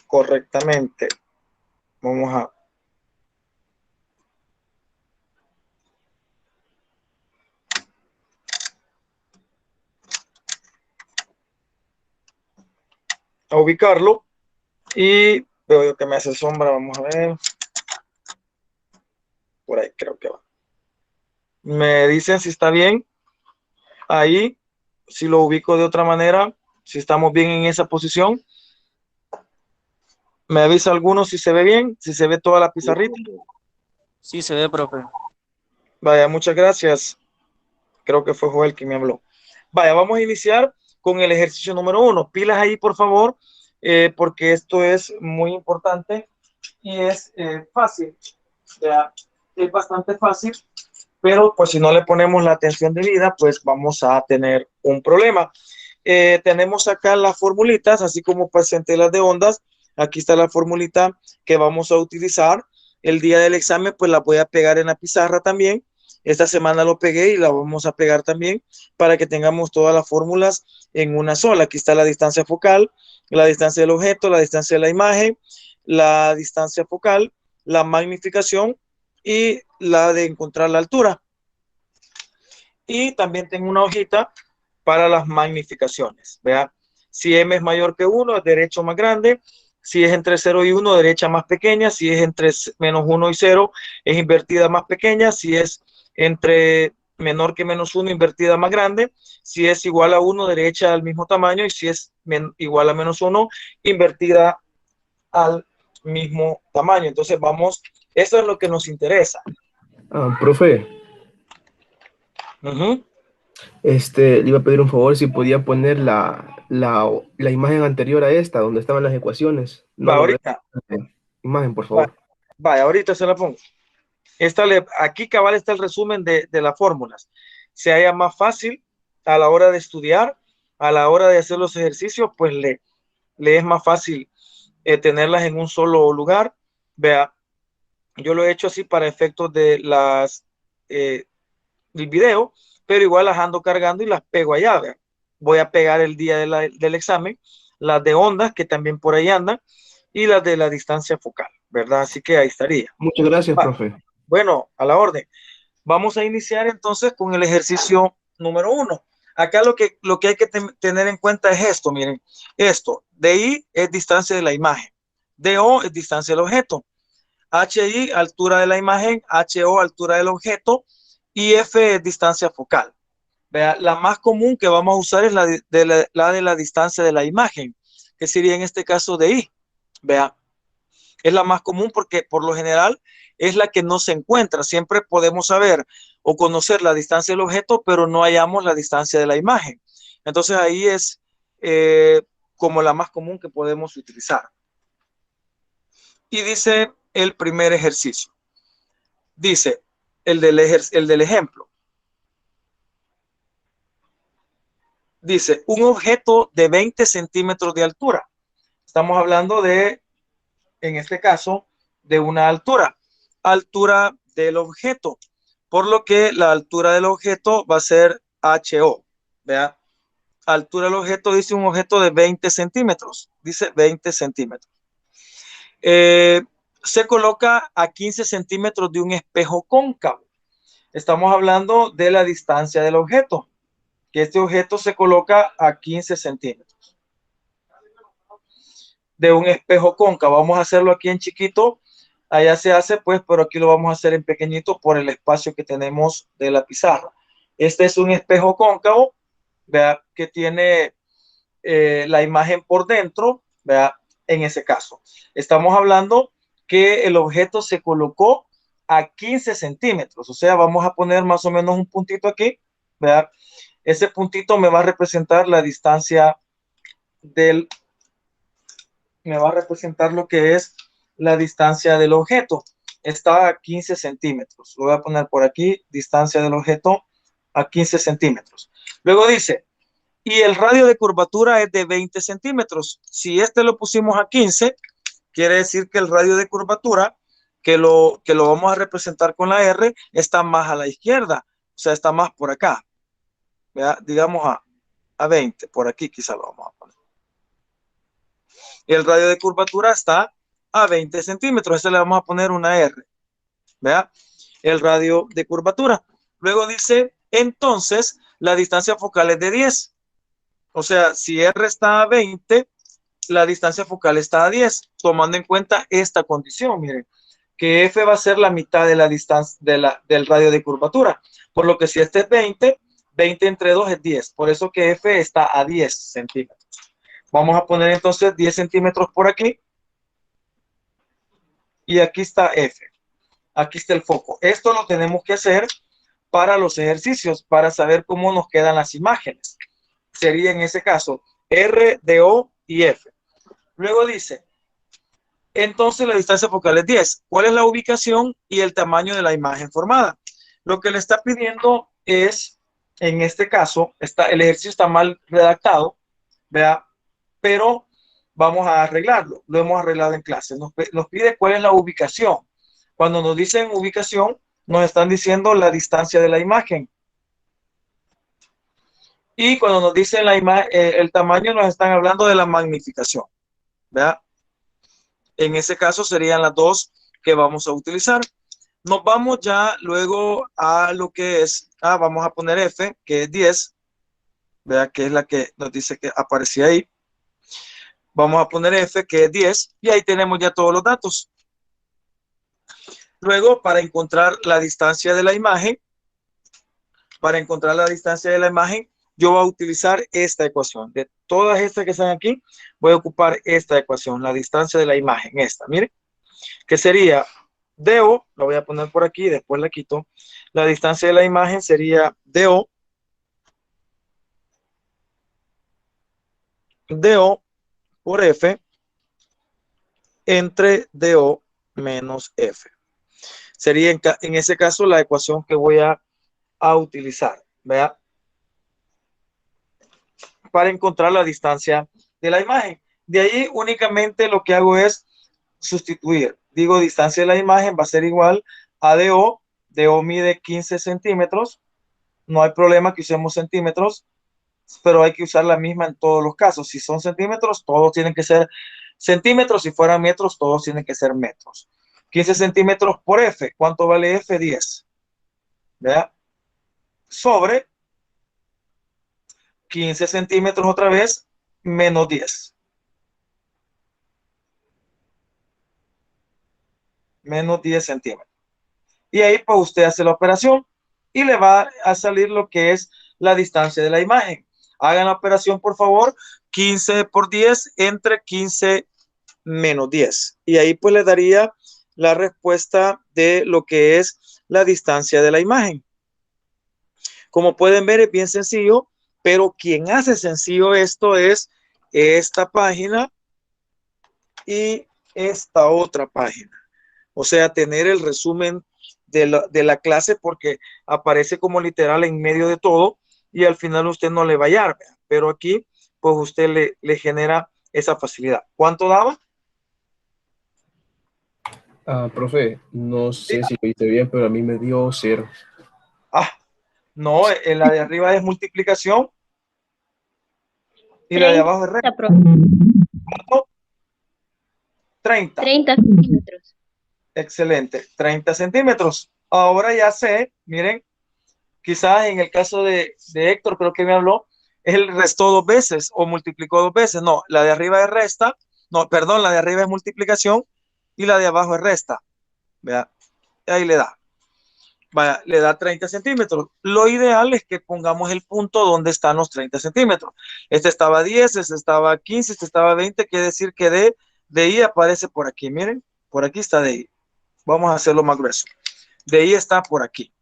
correctamente. Vamos a ubicarlo y veo yo que me hace sombra. Vamos a ver, por ahí creo que va. Me dicen si está bien ahí, si lo ubico de otra manera, si estamos bien en esa posición. Me avisa alguno si se ve bien, si se ve toda la pizarrita. Sí, se ve, profe. Vaya, muchas gracias. Creo que fue Joel quien me habló. Vaya, vamos a iniciar con el ejercicio número 1. Pilas ahí, por favor, porque esto es muy importante y es fácil. Ya, es bastante fácil, pero pues si no le ponemos la atención debida, pues vamos a tener un problema. Tenemos acá las formulitas, así como presenté las de ondas. Aquí está la formulita que vamos a utilizar. El día del examen, pues la voy a pegar en la pizarra también. Esta semana lo pegué y la vamos a pegar también para que tengamos todas las fórmulas en una sola. Aquí está la distancia focal, la distancia del objeto, la distancia de la imagen, la distancia focal, la magnificación y la de encontrar la altura. Y también tengo una hojita para las magnificaciones. Vea, si m es mayor que 1, es derecho más grande. Si es entre 0 y 1, derecha más pequeña. Si es entre menos 1 y 0, es invertida más pequeña. Si es entre menor que menos 1, invertida más grande. Si es igual a 1, derecha al mismo tamaño. Y si es igual a menos 1, invertida al mismo tamaño. Entonces vamos, eso es lo que nos interesa. Profe, Uh-huh. le iba a pedir un favor si podía poner la imagen anterior a esta, donde estaban las ecuaciones. Va, No lo ahorita. imagen, por Va, favor. vaya, ahorita se la pongo. Aquí cabal está el resumen de las fórmulas. Se haya más fácil a la hora de estudiar, a la hora de hacer los ejercicios, pues le es más fácil tenerlas en un solo lugar. Vea, yo lo he hecho así para efectos de del video, pero igual las ando cargando y las pego allá. Vea. Voy a pegar el día del examen, las de ondas que también por ahí andan y las de la distancia focal, ¿verdad? Así que ahí estaría. Muchas gracias, profe. Bueno, a la orden. Vamos a iniciar entonces con el ejercicio número 1. Acá lo que hay que tener en cuenta es esto, miren, esto, DI es distancia de la imagen, DO es distancia del objeto, HI altura de la imagen, HO altura del objeto y F es distancia focal. Vea, la más común que vamos a usar es la de la distancia de la imagen, que sería en este caso DI. Vea, es la más común porque por lo general es la que no se encuentra. Siempre podemos saber o conocer la distancia del objeto, pero no hallamos la distancia de la imagen. Entonces ahí es como la más común que podemos utilizar. Y dice el primer ejercicio. Dice el del ejemplo. Dice un objeto de 20 centímetros de altura. Estamos hablando de, en este caso, de una altura del objeto, por lo que la altura del objeto va a ser HO. Vea, altura del objeto dice un objeto de 20 centímetros, dice 20 centímetros. Se coloca a 15 centímetros de un espejo cóncavo. Estamos hablando de la distancia del objeto, que este objeto se coloca a 15 centímetros de un espejo cóncavo. Vamos a hacerlo aquí en chiquito. Allá se hace, pues, pero aquí lo vamos a hacer en pequeñito por el espacio que tenemos de la pizarra. Este es un espejo cóncavo, vea, que tiene la imagen por dentro, vea, en ese caso. Estamos hablando que el objeto se colocó a 15 centímetros, o sea, vamos a poner más o menos un puntito aquí, vea. Ese puntito me va a representar la distancia me va a representar lo que es la distancia del objeto. Está a 15 centímetros. Lo voy a poner por aquí, distancia del objeto a 15 centímetros. Luego dice, y el radio de curvatura es de 20 centímetros. Si este lo pusimos a 15, quiere decir que el radio de curvatura, que lo vamos a representar con la R, está más a la izquierda, o sea, está más por acá. ¿Vea? Digamos a 20, por aquí quizá lo vamos a poner. El radio de curvatura está a 20 centímetros, este le vamos a poner una R. ¿Vea? El radio de curvatura. Luego dice, entonces, la distancia focal es de 10. O sea, si R está a 20, la distancia focal está a 10, tomando en cuenta esta condición, miren, que F va a ser la mitad de la distancia del radio de curvatura, por lo que si este es 20, 20 entre 2 es 10, por eso que F está a 10 centímetros. Vamos a poner entonces 10 centímetros por aquí, y aquí está F, aquí está el foco. Esto lo tenemos que hacer para los ejercicios, para saber cómo nos quedan las imágenes. Sería en ese caso R, DO y F. Luego dice, entonces la distancia focal es 10. ¿Cuál es la ubicación y el tamaño de la imagen formada? Lo que le está pidiendo es, en este caso, el ejercicio está mal redactado, ¿vea? Pero vamos a arreglarlo. Lo hemos arreglado en clase. Nos pide cuál es la ubicación. Cuando nos dicen ubicación, nos están diciendo la distancia de la imagen. Y cuando nos dicen el tamaño, nos están hablando de la magnificación. ¿Verdad? En ese caso serían las dos que vamos a utilizar. Nos vamos ya luego a lo que es, vamos a poner F, que es 10. Vea que es la que nos dice que aparecía ahí. Vamos a poner F, que es 10, y ahí tenemos ya todos los datos. Luego, para encontrar la distancia de la imagen, yo voy a utilizar esta ecuación. De todas estas que están aquí, voy a ocupar esta ecuación, la distancia de la imagen, esta, miren, que sería DO, la voy a poner por aquí, después la quito. La distancia de la imagen sería DO por F entre DO menos F. Sería en ese caso la ecuación que voy a utilizar, ¿vea? Para encontrar la distancia de la imagen. De ahí únicamente lo que hago es sustituir. Digo, distancia de la imagen va a ser igual a DO. DO mide 15 centímetros. No hay problema que usemos centímetros, pero hay que usar la misma en todos los casos. Si son centímetros, todos tienen que ser centímetros. Si fueran metros, todos tienen que ser metros. 15 centímetros por F. ¿Cuánto vale F? 10. ¿Vea? Sobre 15 centímetros otra vez, menos 10. Menos 10 centímetros. Y ahí pues usted hace la operación y le va a salir lo que es la distancia de la imagen. Hagan la operación, por favor. 15 por 10 entre 15 menos 10. Y ahí pues le daría la respuesta de lo que es la distancia de la imagen. Como pueden ver, es bien sencillo, pero quien hace sencillo esto es esta página y esta otra página. O sea, tener el resumen de la clase, porque aparece como literal en medio de todo y al final usted no le va a hallar, pero aquí pues usted le genera esa facilidad. ¿Cuánto daba? Profe, no sé si lo hice bien, pero a mí me dio 0. No, en la de arriba es multiplicación y la de abajo es recta. 30. 30 centímetros. Excelente, 30 centímetros. Ahora ya sé, miren, quizás en el caso de Héctor, creo que me habló, él restó 2 veces o multiplicó 2 veces. No, la de arriba es resta. No, perdón, la de arriba es multiplicación y la de abajo es resta. Vea, ahí le da. Vaya, le da 30 centímetros. Lo ideal es que pongamos el punto donde están los 30 centímetros. Este estaba a 10, este estaba a 15, este estaba a 20. Quiere decir que DI aparece por aquí. Miren, por aquí está DI. Vamos a hacerlo más grueso. DI está por aquí.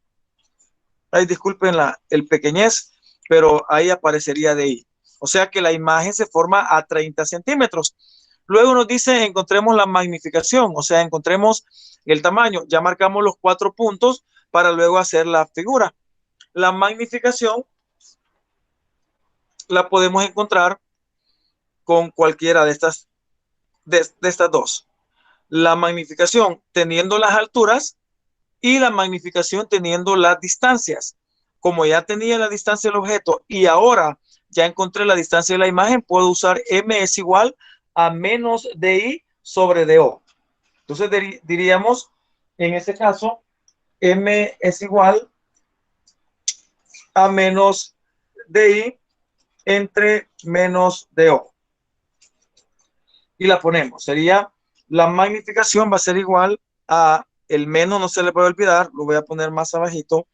Ay, disculpen el pequeñez, pero ahí aparecería DI. O sea que la imagen se forma a 30 centímetros. Luego nos dice, encontremos la magnificación, o sea, encontremos el tamaño. Ya marcamos los 4 puntos para luego hacer la figura. La magnificación la podemos encontrar con cualquiera de estas dos. La magnificación teniendo las alturas y la magnificación teniendo las distancias. Como ya tenía la distancia del objeto y ahora ya encontré la distancia de la imagen, puedo usar M es igual a menos DI sobre DO. Entonces diríamos, en este caso, M es igual a menos DI entre menos DO. Y la ponemos. Sería, la magnificación va a ser igual a, el menos no se le puede olvidar, lo voy a poner más abajito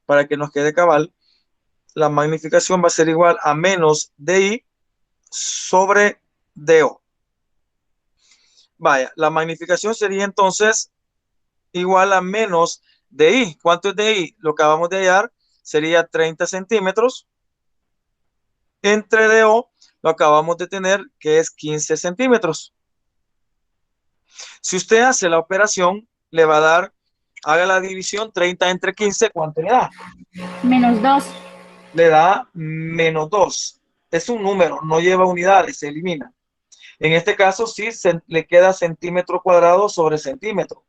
para que nos quede cabal. La magnificación va a ser igual a menos DI sobre DO. Vaya, la magnificación sería entonces igual a menos DI. ¿Cuánto es DI? Lo acabamos de hallar, sería 30 centímetros. Entre DO lo acabamos de tener, que es 15 centímetros. Si usted hace la operación, le va a dar, haga la división, 30 entre 15, ¿cuánto le da? -2. Le da -2. Es un número, no lleva unidades, se elimina. En este caso, sí, le queda centímetro cuadrado sobre centímetro.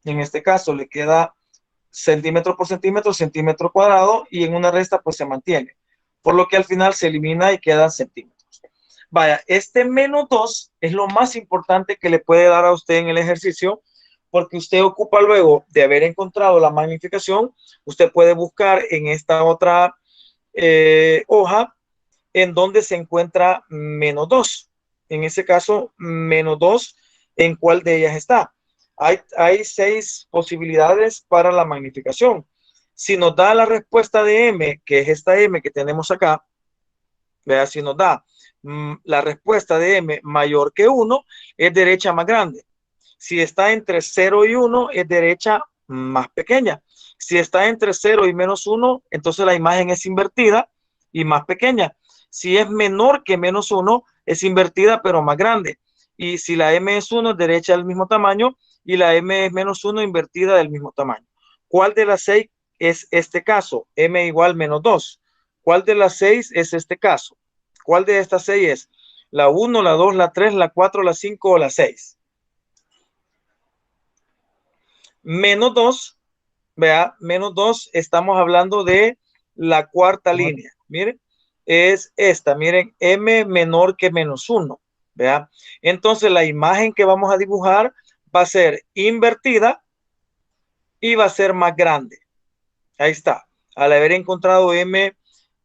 En este caso, le queda centímetro por centímetro, centímetro cuadrado, y en una resta, pues se mantiene. Por lo que al final se elimina y quedan centímetros. Vaya, este -2 es lo más importante que le puede dar a usted en el ejercicio, porque usted ocupa luego de haber encontrado la magnificación, usted puede buscar en esta otra hoja en donde se encuentra -2. En ese caso, -2, ¿en cuál de ellas está? Hay 6 posibilidades para la magnificación. Si nos da la respuesta de M, que es esta M que tenemos acá, vea, si nos da la respuesta de M mayor que 1, es derecha más grande. Si está entre 0 y 1, es derecha más pequeña. Si está entre 0 y -1, entonces la imagen es invertida y más pequeña. Si es menor que -1, es invertida pero más grande. Y si la M es 1, es derecha del mismo tamaño, y la M es -1, invertida del mismo tamaño. ¿Cuál de las 6 es este caso? M igual -2. ¿Cuál de las 6 es este caso? ¿Cuál de estas 6 es? ¿La 1, la 2, la 3, la 4, la 5 o la 6? -2, vea, -2, estamos hablando de la cuarta línea. Miren, es esta, miren, M menor que -1, vea. Entonces la imagen que vamos a dibujar va a ser invertida y va a ser más grande. Ahí está. Al haber encontrado M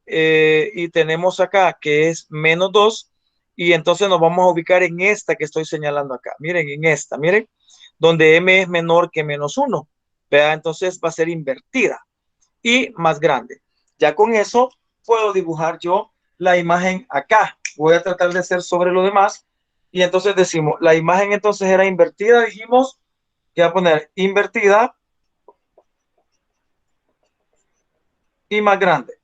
y tenemos acá que es -2, y entonces nos vamos a ubicar en esta que estoy señalando acá. Miren, en esta, miren, donde M es menor que -1. Vea, entonces va a ser invertida y más grande. Ya con eso puedo dibujar yo la imagen acá. Voy a tratar de hacer sobre lo demás. Y entonces decimos, la imagen entonces era invertida, dijimos, que voy a poner invertida y más grande.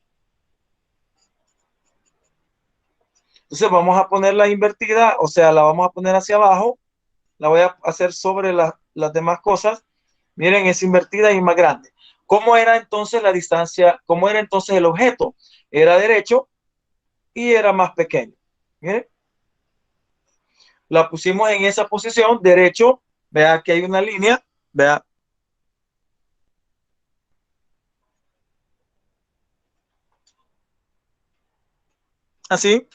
Entonces vamos a poner la invertida, o sea, la vamos a poner hacia abajo. La voy a hacer sobre las demás cosas. Miren, es invertida y más grande. ¿Cómo era entonces la distancia? ¿Cómo era entonces el objeto? Era derecho y era más pequeño. Miren. La pusimos en esa posición, derecho. Vea que hay una línea. Vea. Así.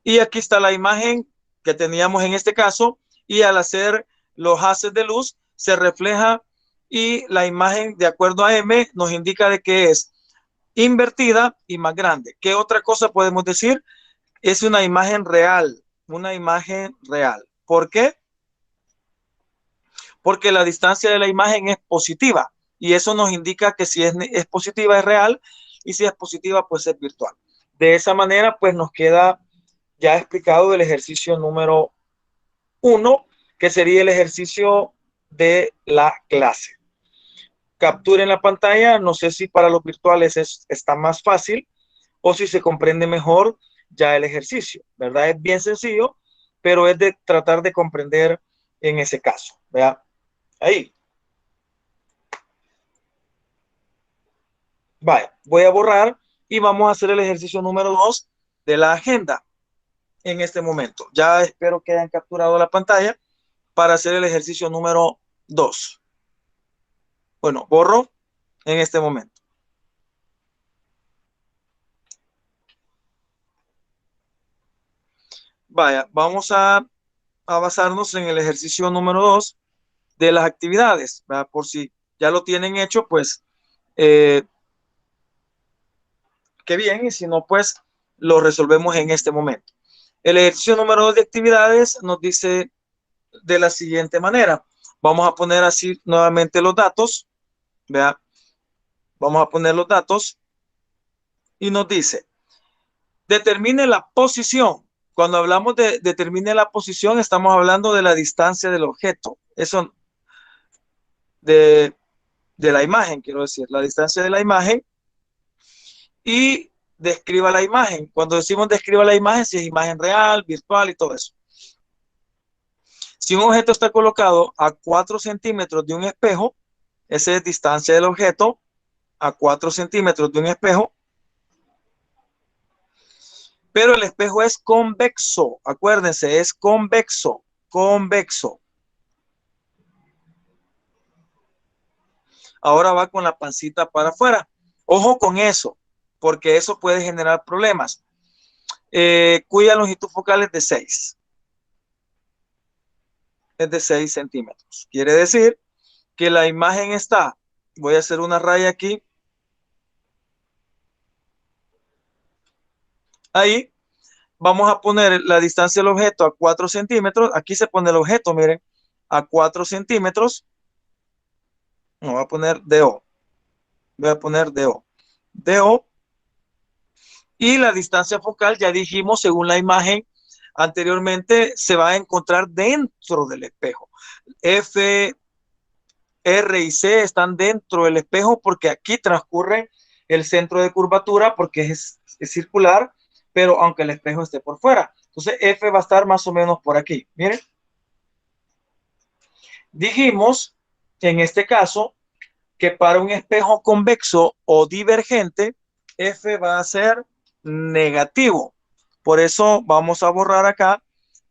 Y aquí está la imagen que teníamos en este caso. Y al hacer los haces de luz, se refleja y la imagen, de acuerdo a M, nos indica de que es invertida y más grande. ¿Qué otra cosa podemos decir? Es una imagen real, una imagen real. ¿Por qué? Porque la distancia de la imagen es positiva y eso nos indica que si es positiva es real y si es positiva pues es virtual. De esa manera pues nos queda ya explicado el ejercicio número 1, que sería el ejercicio de la clase. Capturen la pantalla, no sé si para los virtuales está más fácil o si se comprende mejor ya el ejercicio, ¿verdad? Es bien sencillo, pero es de tratar de comprender en ese caso, ¿verdad? Ahí. Vaya, voy a borrar y vamos a hacer el ejercicio número 2 de la agenda en este momento. Ya espero que hayan capturado la pantalla para hacer el ejercicio número 2. Bueno, borro en este momento. Vaya, vamos a basarnos en el ejercicio número 2 de las actividades, ¿verdad? Por si ya lo tienen hecho, pues qué bien, y si no, pues lo resolvemos en este momento. El ejercicio número 2 de actividades nos dice de la siguiente manera. Vamos a poner así nuevamente los datos, ¿vea? Vamos a poner los datos y nos dice, determine la posición. Cuando hablamos de determine la posición, estamos hablando de la distancia del objeto. Eso de la imagen, quiero decir, la distancia de la imagen, y describa la imagen. Cuando decimos describa la imagen, si es imagen real, virtual y todo eso. Si un objeto está colocado a 4 centímetros de un espejo, esa es distancia del objeto a 4 centímetros de un espejo, pero el espejo es convexo. Acuérdense, es convexo, convexo. Ahora va con la pancita para afuera. Ojo con eso, porque eso puede generar problemas. Cuya longitud focal es de 6. Es de 6 centímetros. Quiere decir que la imagen está, voy a hacer una raya aquí. Ahí vamos a poner la distancia del objeto a 4 centímetros. Aquí se pone el objeto, miren, a 4 centímetros. No, voy a poner DO. Voy a poner DO. DO. Y la distancia focal, ya dijimos, según la imagen anteriormente, se va a encontrar dentro del espejo. F, R y C están dentro del espejo porque aquí transcurre el centro de curvatura porque es circular, pero aunque el espejo esté por fuera. Entonces F va a estar más o menos por aquí. Miren. Dijimos, en este caso, que para un espejo convexo o divergente, F va a ser negativo. Por eso vamos a borrar acá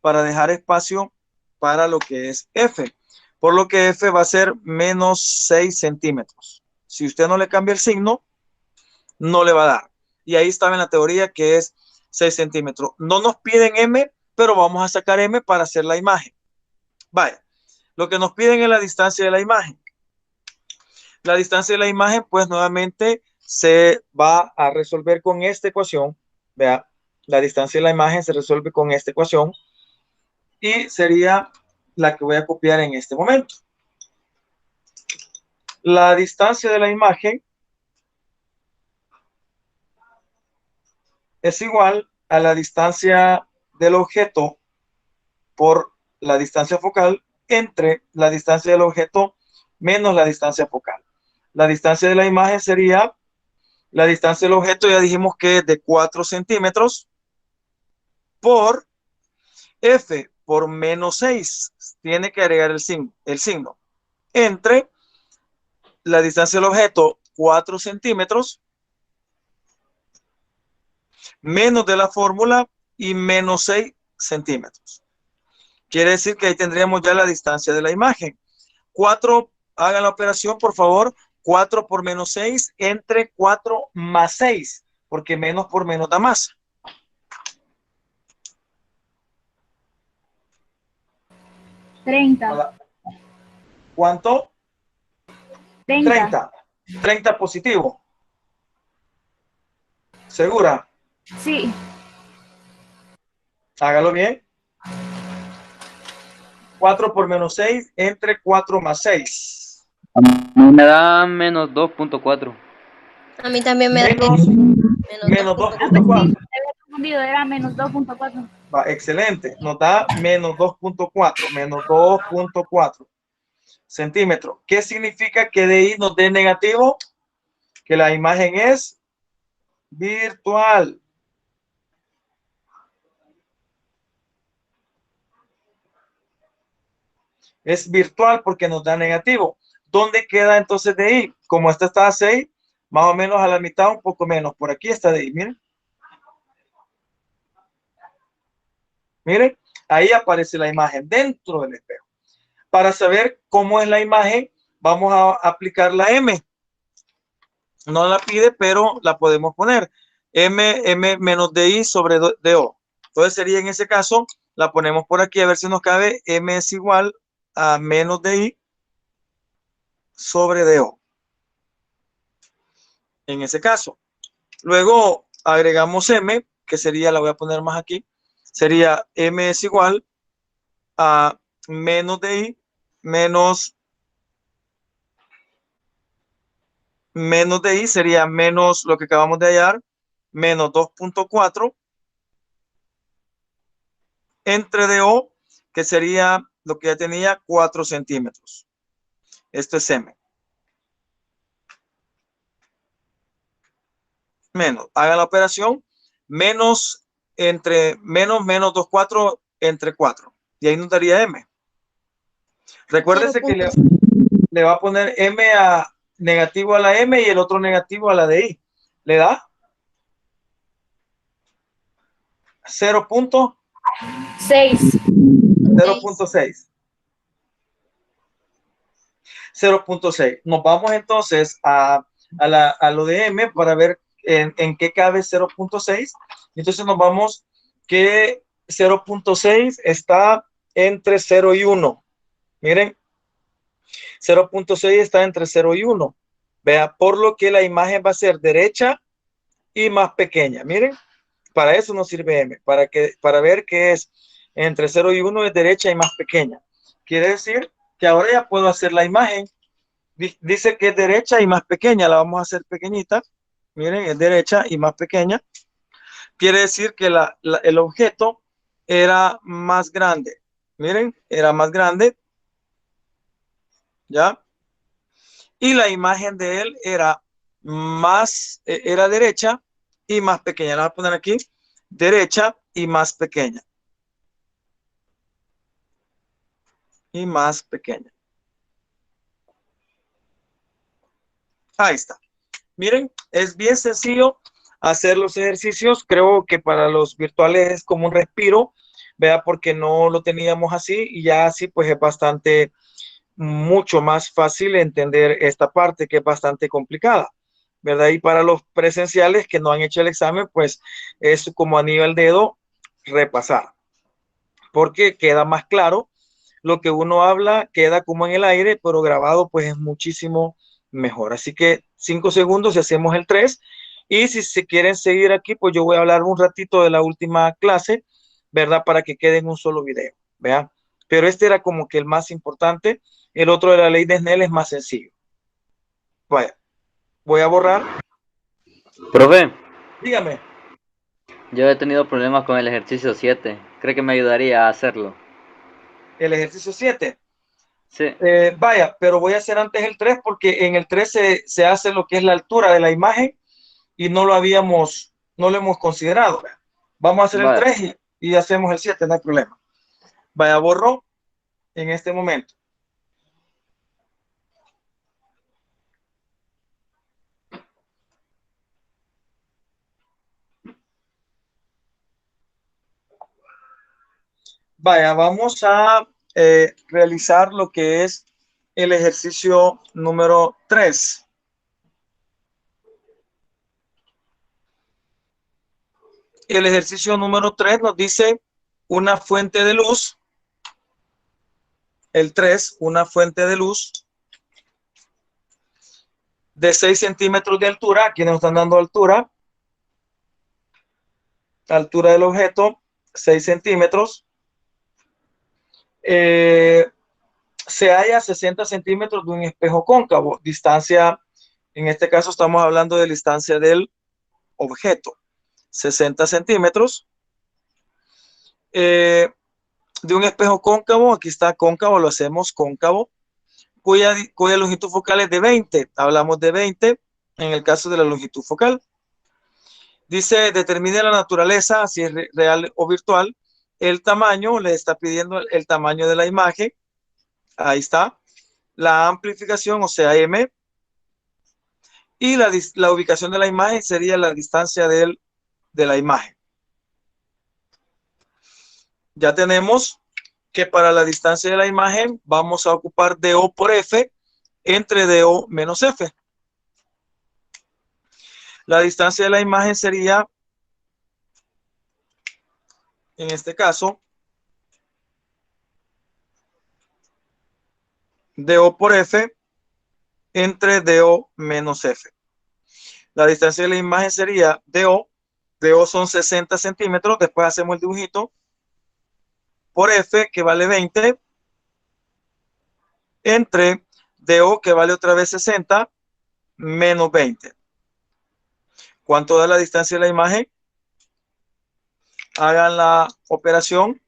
para dejar espacio para lo que es F. Por lo que F va a ser menos 6 centímetros. Si usted no le cambia el signo, no le va a dar. Y ahí estaba en la teoría que es 6 centímetros. No nos piden M, pero vamos a sacar M para hacer la imagen. Vaya, lo que nos piden es la distancia de la imagen. La distancia de la imagen, pues nuevamente se va a resolver con esta ecuación. Vea, la distancia de la imagen se resuelve con esta ecuación y sería la que voy a copiar en este momento. La distancia de la imagen es igual a la distancia del objeto por la distancia focal entre la distancia del objeto menos la distancia focal. La distancia de la imagen sería la distancia del objeto, ya dijimos que es de 4 centímetros por F por menos 6. Tiene que agregar el signo. Entre la distancia del objeto, 4 centímetros, menos de la fórmula y menos 6 centímetros. Quiere decir que ahí tendríamos ya la distancia de la imagen. 4, hagan la operación, por favor. 4 por menos 6 entre 4 más 6, porque menos por menos da más. ¿Cuánto? 30. 30 positivo. ¿Segura? Sí. Hágalo bien. 4 por menos 6 entre 4 más 6. Me da menos 2.4. A mí también me da Menos 2.4. Era menos 2.4. Va, excelente. Nos da menos 2.4. Menos 2.4 centímetros. ¿Qué significa que de ahí nos dé negativo? Que la imagen es virtual. Es virtual porque nos da negativo. ¿Dónde queda entonces de ahí? Como esta está a 6, más o menos a la mitad, un poco menos. Por aquí está de ahí, miren. Miren, ahí aparece la imagen dentro del espejo. Para saber cómo es la imagen, vamos a aplicar la M. No la pide, pero la podemos poner. M menos DI sobre DO. Entonces sería en ese caso, la ponemos por aquí a ver si nos cabe. M es igual a menos DI sobre DO. En ese caso. Luego agregamos M, que sería, la voy a poner más aquí, sería M es igual a menos DI menos DI sería menos lo que acabamos de hallar, menos 2.4 entre DO, que sería lo que ya tenía 4 centímetros. Esto es M. Menos, hagan la operación, menos menos 2.4 entre 4. Y ahí nos daría M. Recuérdese que le va a poner M a negativo a la M y el otro negativo a la de I. ¿Le da? 0.6. 0.6. Nos vamos entonces a lo de M para ver en qué cabe 0.6. Entonces nos vamos que 0.6 está entre 0 y 1. Miren, 0.6 está entre 0 y 1. Vea, por lo que la imagen va a ser derecha y más pequeña. Miren, para eso nos sirve M, para ver que es entre 0 y 1 es derecha y más pequeña. Quiere decir que ahora ya puedo hacer la imagen. Dice que es derecha y más pequeña, la vamos a hacer pequeñita. Miren, es derecha y más pequeña. Quiere decir que el objeto era más grande. Miren, era más grande. ¿Ya? Y la imagen de él era derecha y más pequeña. La voy a poner aquí, derecha y más pequeña. Y más pequeña. Ahí está. Miren, es bien sencillo hacer los ejercicios. Creo que para los virtuales es como un respiro, vea, porque no lo teníamos así y ya así pues es bastante, mucho más fácil entender esta parte que es bastante complicada, ¿verdad? Y para los presenciales que no han hecho el examen, pues es como anillo al dedo repasar, porque queda más claro lo que uno habla, queda como en el aire, pero grabado pues es muchísimo mejor. Así que 5 segundos y hacemos el 3. Y si se quieren seguir aquí, pues yo voy a hablar un ratito de la última clase, ¿verdad? Para que quede en un solo video, ¿vean? Pero este era como que el más importante. El otro de la ley de Snell es más sencillo. Vaya, voy a borrar. Profe, Dígame. yo he tenido problemas con el ejercicio 7. ¿Cree que me ayudaría a hacerlo? El ejercicio 7. Sí. Vaya, pero voy a hacer antes el 3 porque en el 3 se hace lo que es la altura de la imagen y no lo hemos considerado. Vamos a hacer el 3 y hacemos el 7, no hay problema. Vaya, borro en este momento. Vaya, vamos a realizar lo que es el ejercicio número 3. El ejercicio número 3 nos dice una fuente de luz. El 3, una fuente de luz de 6 centímetros de altura. Aquí nos están dando altura. Altura del objeto, 6 centímetros. Se halla a 60 centímetros de un espejo cóncavo. Distancia, en este caso estamos hablando de distancia del objeto. 60 centímetros. De un espejo cóncavo, aquí está cóncavo, lo hacemos cóncavo, cuya longitud focal es de 20. Hablamos de 20 en el caso de la longitud focal. Dice, determine la naturaleza, si es real o virtual. El tamaño, le está pidiendo el tamaño de la imagen. Ahí está. La amplificación, o sea, M. Y la ubicación de la imagen sería la distancia de la imagen. ya tenemos que para la distancia de la imagen vamos a ocupar DO por F entre DO menos F. La distancia de la imagen sería, en este caso, DO por F entre DO menos F. La distancia de la imagen sería DO. DO son 60 centímetros. Después hacemos el dibujito. Por F, que vale 20. Entre DO, que vale otra vez 60, menos 20. ¿Cuánto da la distancia de la imagen? Hagan la operación.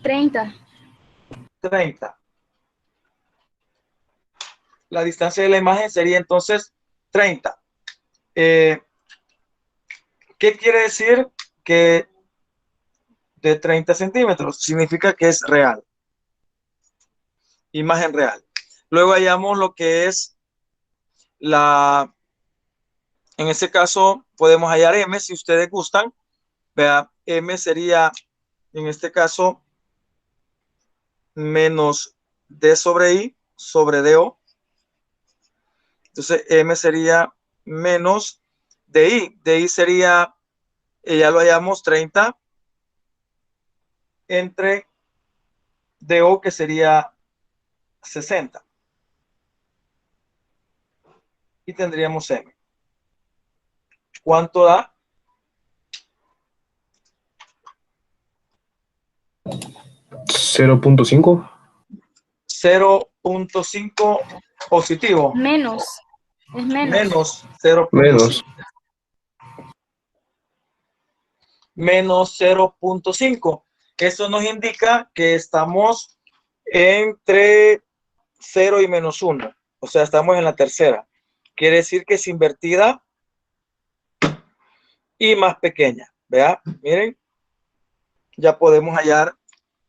30. 30. La distancia de la imagen sería entonces 30. ¿Qué quiere decir? Que de 30 centímetros significa que es real. Imagen real. Luego hallamos lo que es en ese caso podemos hallar M si ustedes gustan. Vea, M sería en este caso menos D sobre I sobre DO. Entonces M sería menos DI. DI sería, ya lo hallamos, 30 entre DO, que sería 60. Y tendríamos M. ¿Cuánto da? 0.5. 0.5 positivo. Menos. Es menos. Menos 0.5. Menos. Menos 0.5. Eso nos indica que estamos entre 0 y menos 1. O sea, estamos en la tercera. Quiere decir que es invertida y más pequeña. Vea, miren. Ya podemos hallar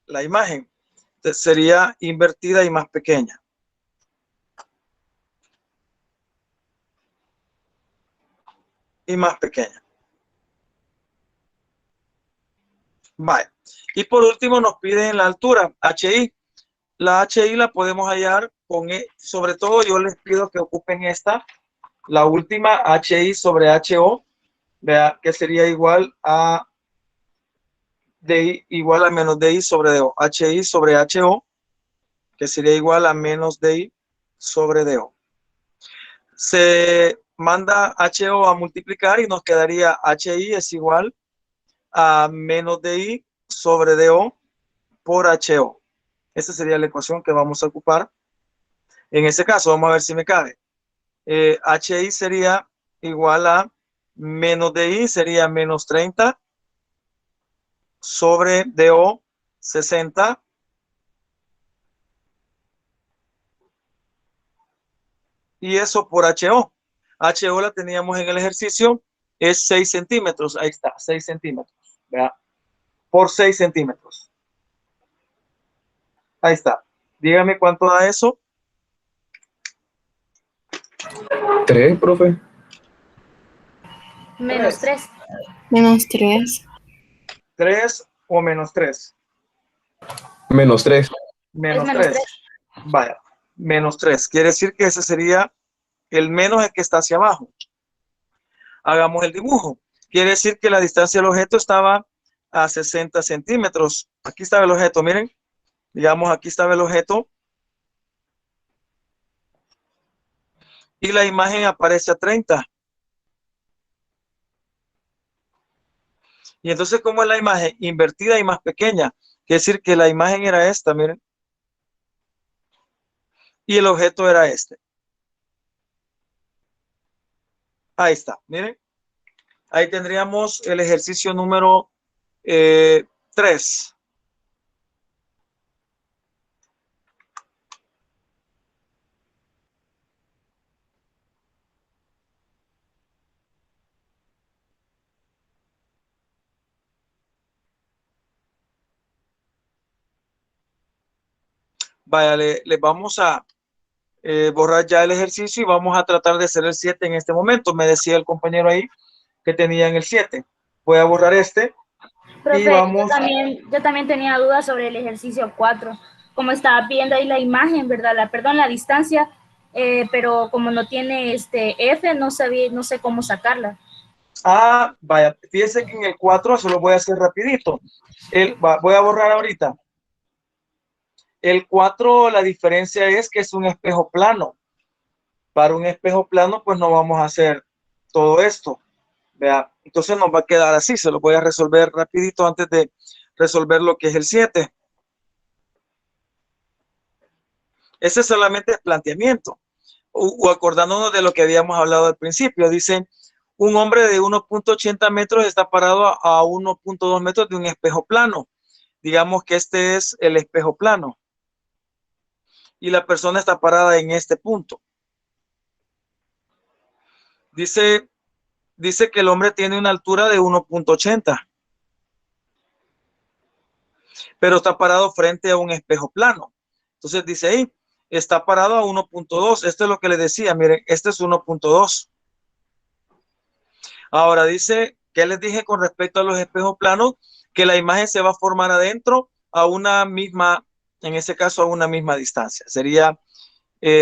la imagen. Entonces, sería invertida y más pequeña. Y más pequeña. Vale. Y por último nos piden la altura, HI. La HI la podemos hallar con, sobre todo yo les pido que ocupen esta, la última, HI sobre HO, vea, que sería igual a DI igual a menos DI sobre DO. HI sobre HO, que sería igual a menos DI sobre DO. Se manda HO a multiplicar y nos quedaría HI es igual a menos DI sobre DO por HO. Esa sería la ecuación que vamos a ocupar. En ese caso, vamos a ver si me cabe. HI sería igual a menos DI, sería menos 30 sobre DO 60. Y eso por HO. HO la teníamos en el ejercicio, es 6 centímetros. Ahí está, 6 centímetros. ¿Verdad? Por 6 centímetros. Ahí está. Dígame cuánto da eso. 3, profe. Menos 3. Menos 3. 3 o menos 3. Menos 3. Menos menos 3. Vaya, menos 3. Quiere decir que ese sería el menos el que está hacia abajo. Hagamos el dibujo. Quiere decir que la distancia del objeto estaba a 60 centímetros. Aquí estaba el objeto, miren. Digamos, aquí estaba el objeto. Y la imagen aparece a 30. Y entonces, ¿cómo es la imagen? Invertida y más pequeña. Quiere decir que la imagen era esta, miren. Y el objeto era este. Ahí está, miren. Ahí tendríamos el ejercicio número 3. Vaya, le vamos a borrar ya el ejercicio y vamos a tratar de hacer el 7 en este momento. Me decía el compañero ahí que tenían el 7. Voy a borrar este. Profe, Y vamos. yo también tenía dudas sobre el ejercicio 4. Como estaba viendo ahí la imagen, ¿verdad? La distancia, pero como no tiene F, no sé cómo sacarla. Ah, vaya, fíjense que en el 4 se lo voy a hacer rapidito. Voy a borrar ahorita. El 4, la diferencia es que es un espejo plano. Para un espejo plano, pues no vamos a hacer todo esto. Vea, entonces nos va a quedar así. Se lo voy a resolver rapidito antes de resolver lo que es el 7. Ese solamente es planteamiento. O acordándonos de lo que habíamos hablado al principio. Dice, un hombre de 1.80 metros está parado a 1.2 metros de un espejo plano. Digamos que este es el espejo plano. Y la persona está parada en este punto. Dice que el hombre tiene una altura de 1.80. Pero está parado frente a un espejo plano. Entonces dice ahí, está parado a 1.2. Esto es lo que le decía. Miren, este es 1.2. Ahora dice, ¿qué les dije con respecto a los espejos planos? Que la imagen se va a formar adentro a una misma, en ese caso a una misma distancia. Sería,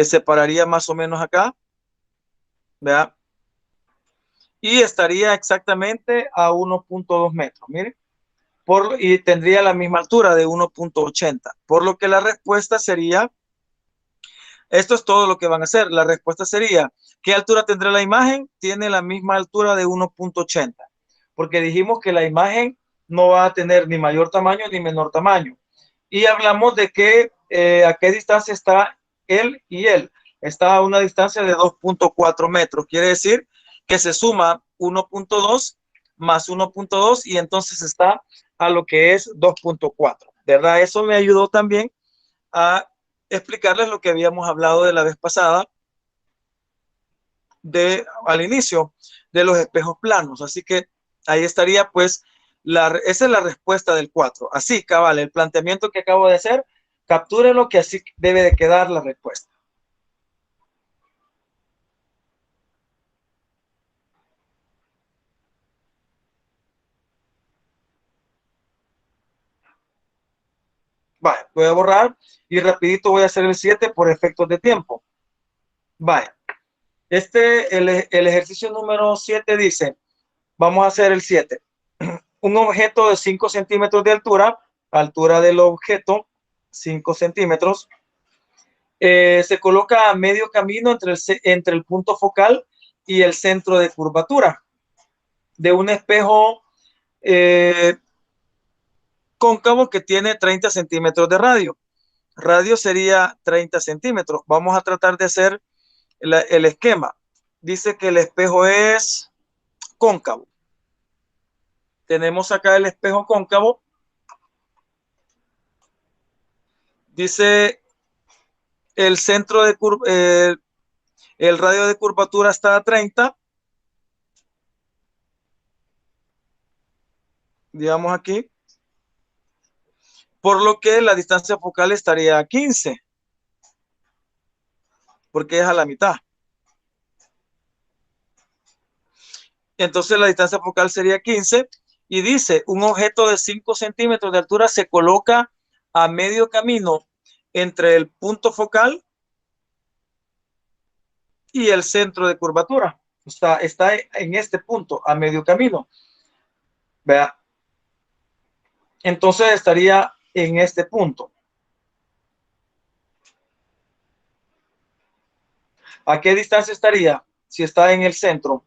separaría más o menos acá, ¿verdad? Y estaría exactamente a 1.2 metros, miren. Y tendría la misma altura de 1.80. Por lo que la respuesta sería, esto es todo lo que van a hacer. La respuesta sería, ¿qué altura tendrá la imagen? Tiene la misma altura de 1.80. Porque dijimos que la imagen no va a tener ni mayor tamaño ni menor tamaño. Y hablamos de que a qué distancia está él y él. Está a una distancia de 2.4 metros. Quiere decir que se suma 1.2 más 1.2 y entonces está a lo que es 2.4. ¿Verdad? Eso me ayudó también a explicarles lo que habíamos hablado de la vez pasada al inicio de los espejos planos. Así que ahí estaría pues, esa es la respuesta del 4. Así, cabal, el planteamiento que acabo de hacer, captúrenlo que así debe de quedar la respuesta. Vale, voy a borrar y rapidito voy a hacer el 7 por efectos de tiempo. Vale, el ejercicio número 7 dice, vamos a hacer el 7. Un objeto de 5 centímetros de altura del objeto, 5 centímetros, se coloca a medio camino entre el punto focal y el centro de curvatura de un espejo cóncavo que tiene 30 centímetros de radio. Radio sería 30 centímetros. Vamos a tratar de hacer el esquema. Dice que el espejo es cóncavo. Tenemos acá el espejo cóncavo. Dice el centro de el radio de curvatura está a 30. Digamos aquí. Por lo que la distancia focal estaría a 15. Porque es a la mitad. Entonces la distancia focal sería 15. Y dice, un objeto de 5 centímetros de altura se coloca a medio camino entre el punto focal y el centro de curvatura. Está en este punto, a medio camino. Vea. Entonces estaría en este punto. ¿A qué distancia estaría? Si está en el centro.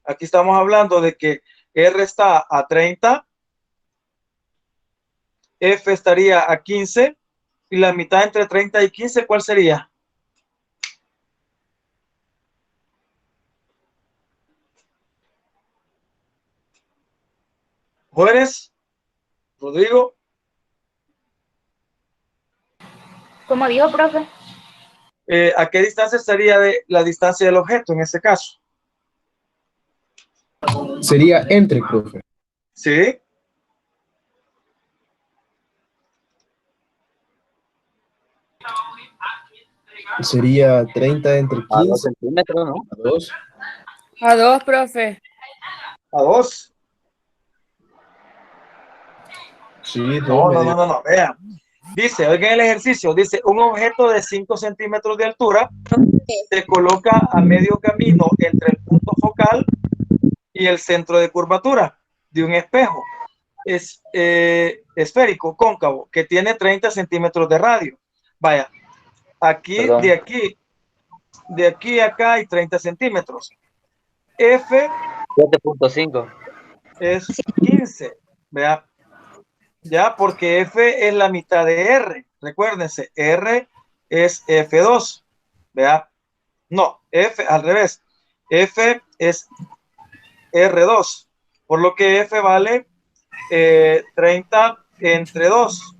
Aquí estamos hablando de que R está a 30, F estaría a 15, y la mitad entre 30 y 15, ¿cuál sería? Jóvenes, Rodrigo. ¿Cómo dijo, profe? ¿A qué distancia estaría la distancia del objeto en este caso? Sería entre, profe. Sí. Sería 30 entre A 2 15 centímetros, ¿no? a 2. A 2, profe. A 2. Sí, 2 No. Vean. Dice, oigan el ejercicio. Dice, un objeto de 5 centímetros de altura se coloca a medio camino entre el punto focal y el centro de curvatura de un espejo esférico cóncavo que tiene 30 centímetros de radio. Vaya, aquí, Perdón. de aquí a acá hay 30 centímetros. F 7.5. es 15, vea, ya, porque F es la mitad de R. Recuérdense, R es F2, vea. No, F al revés. F es R2, por lo que F vale 30 entre 2.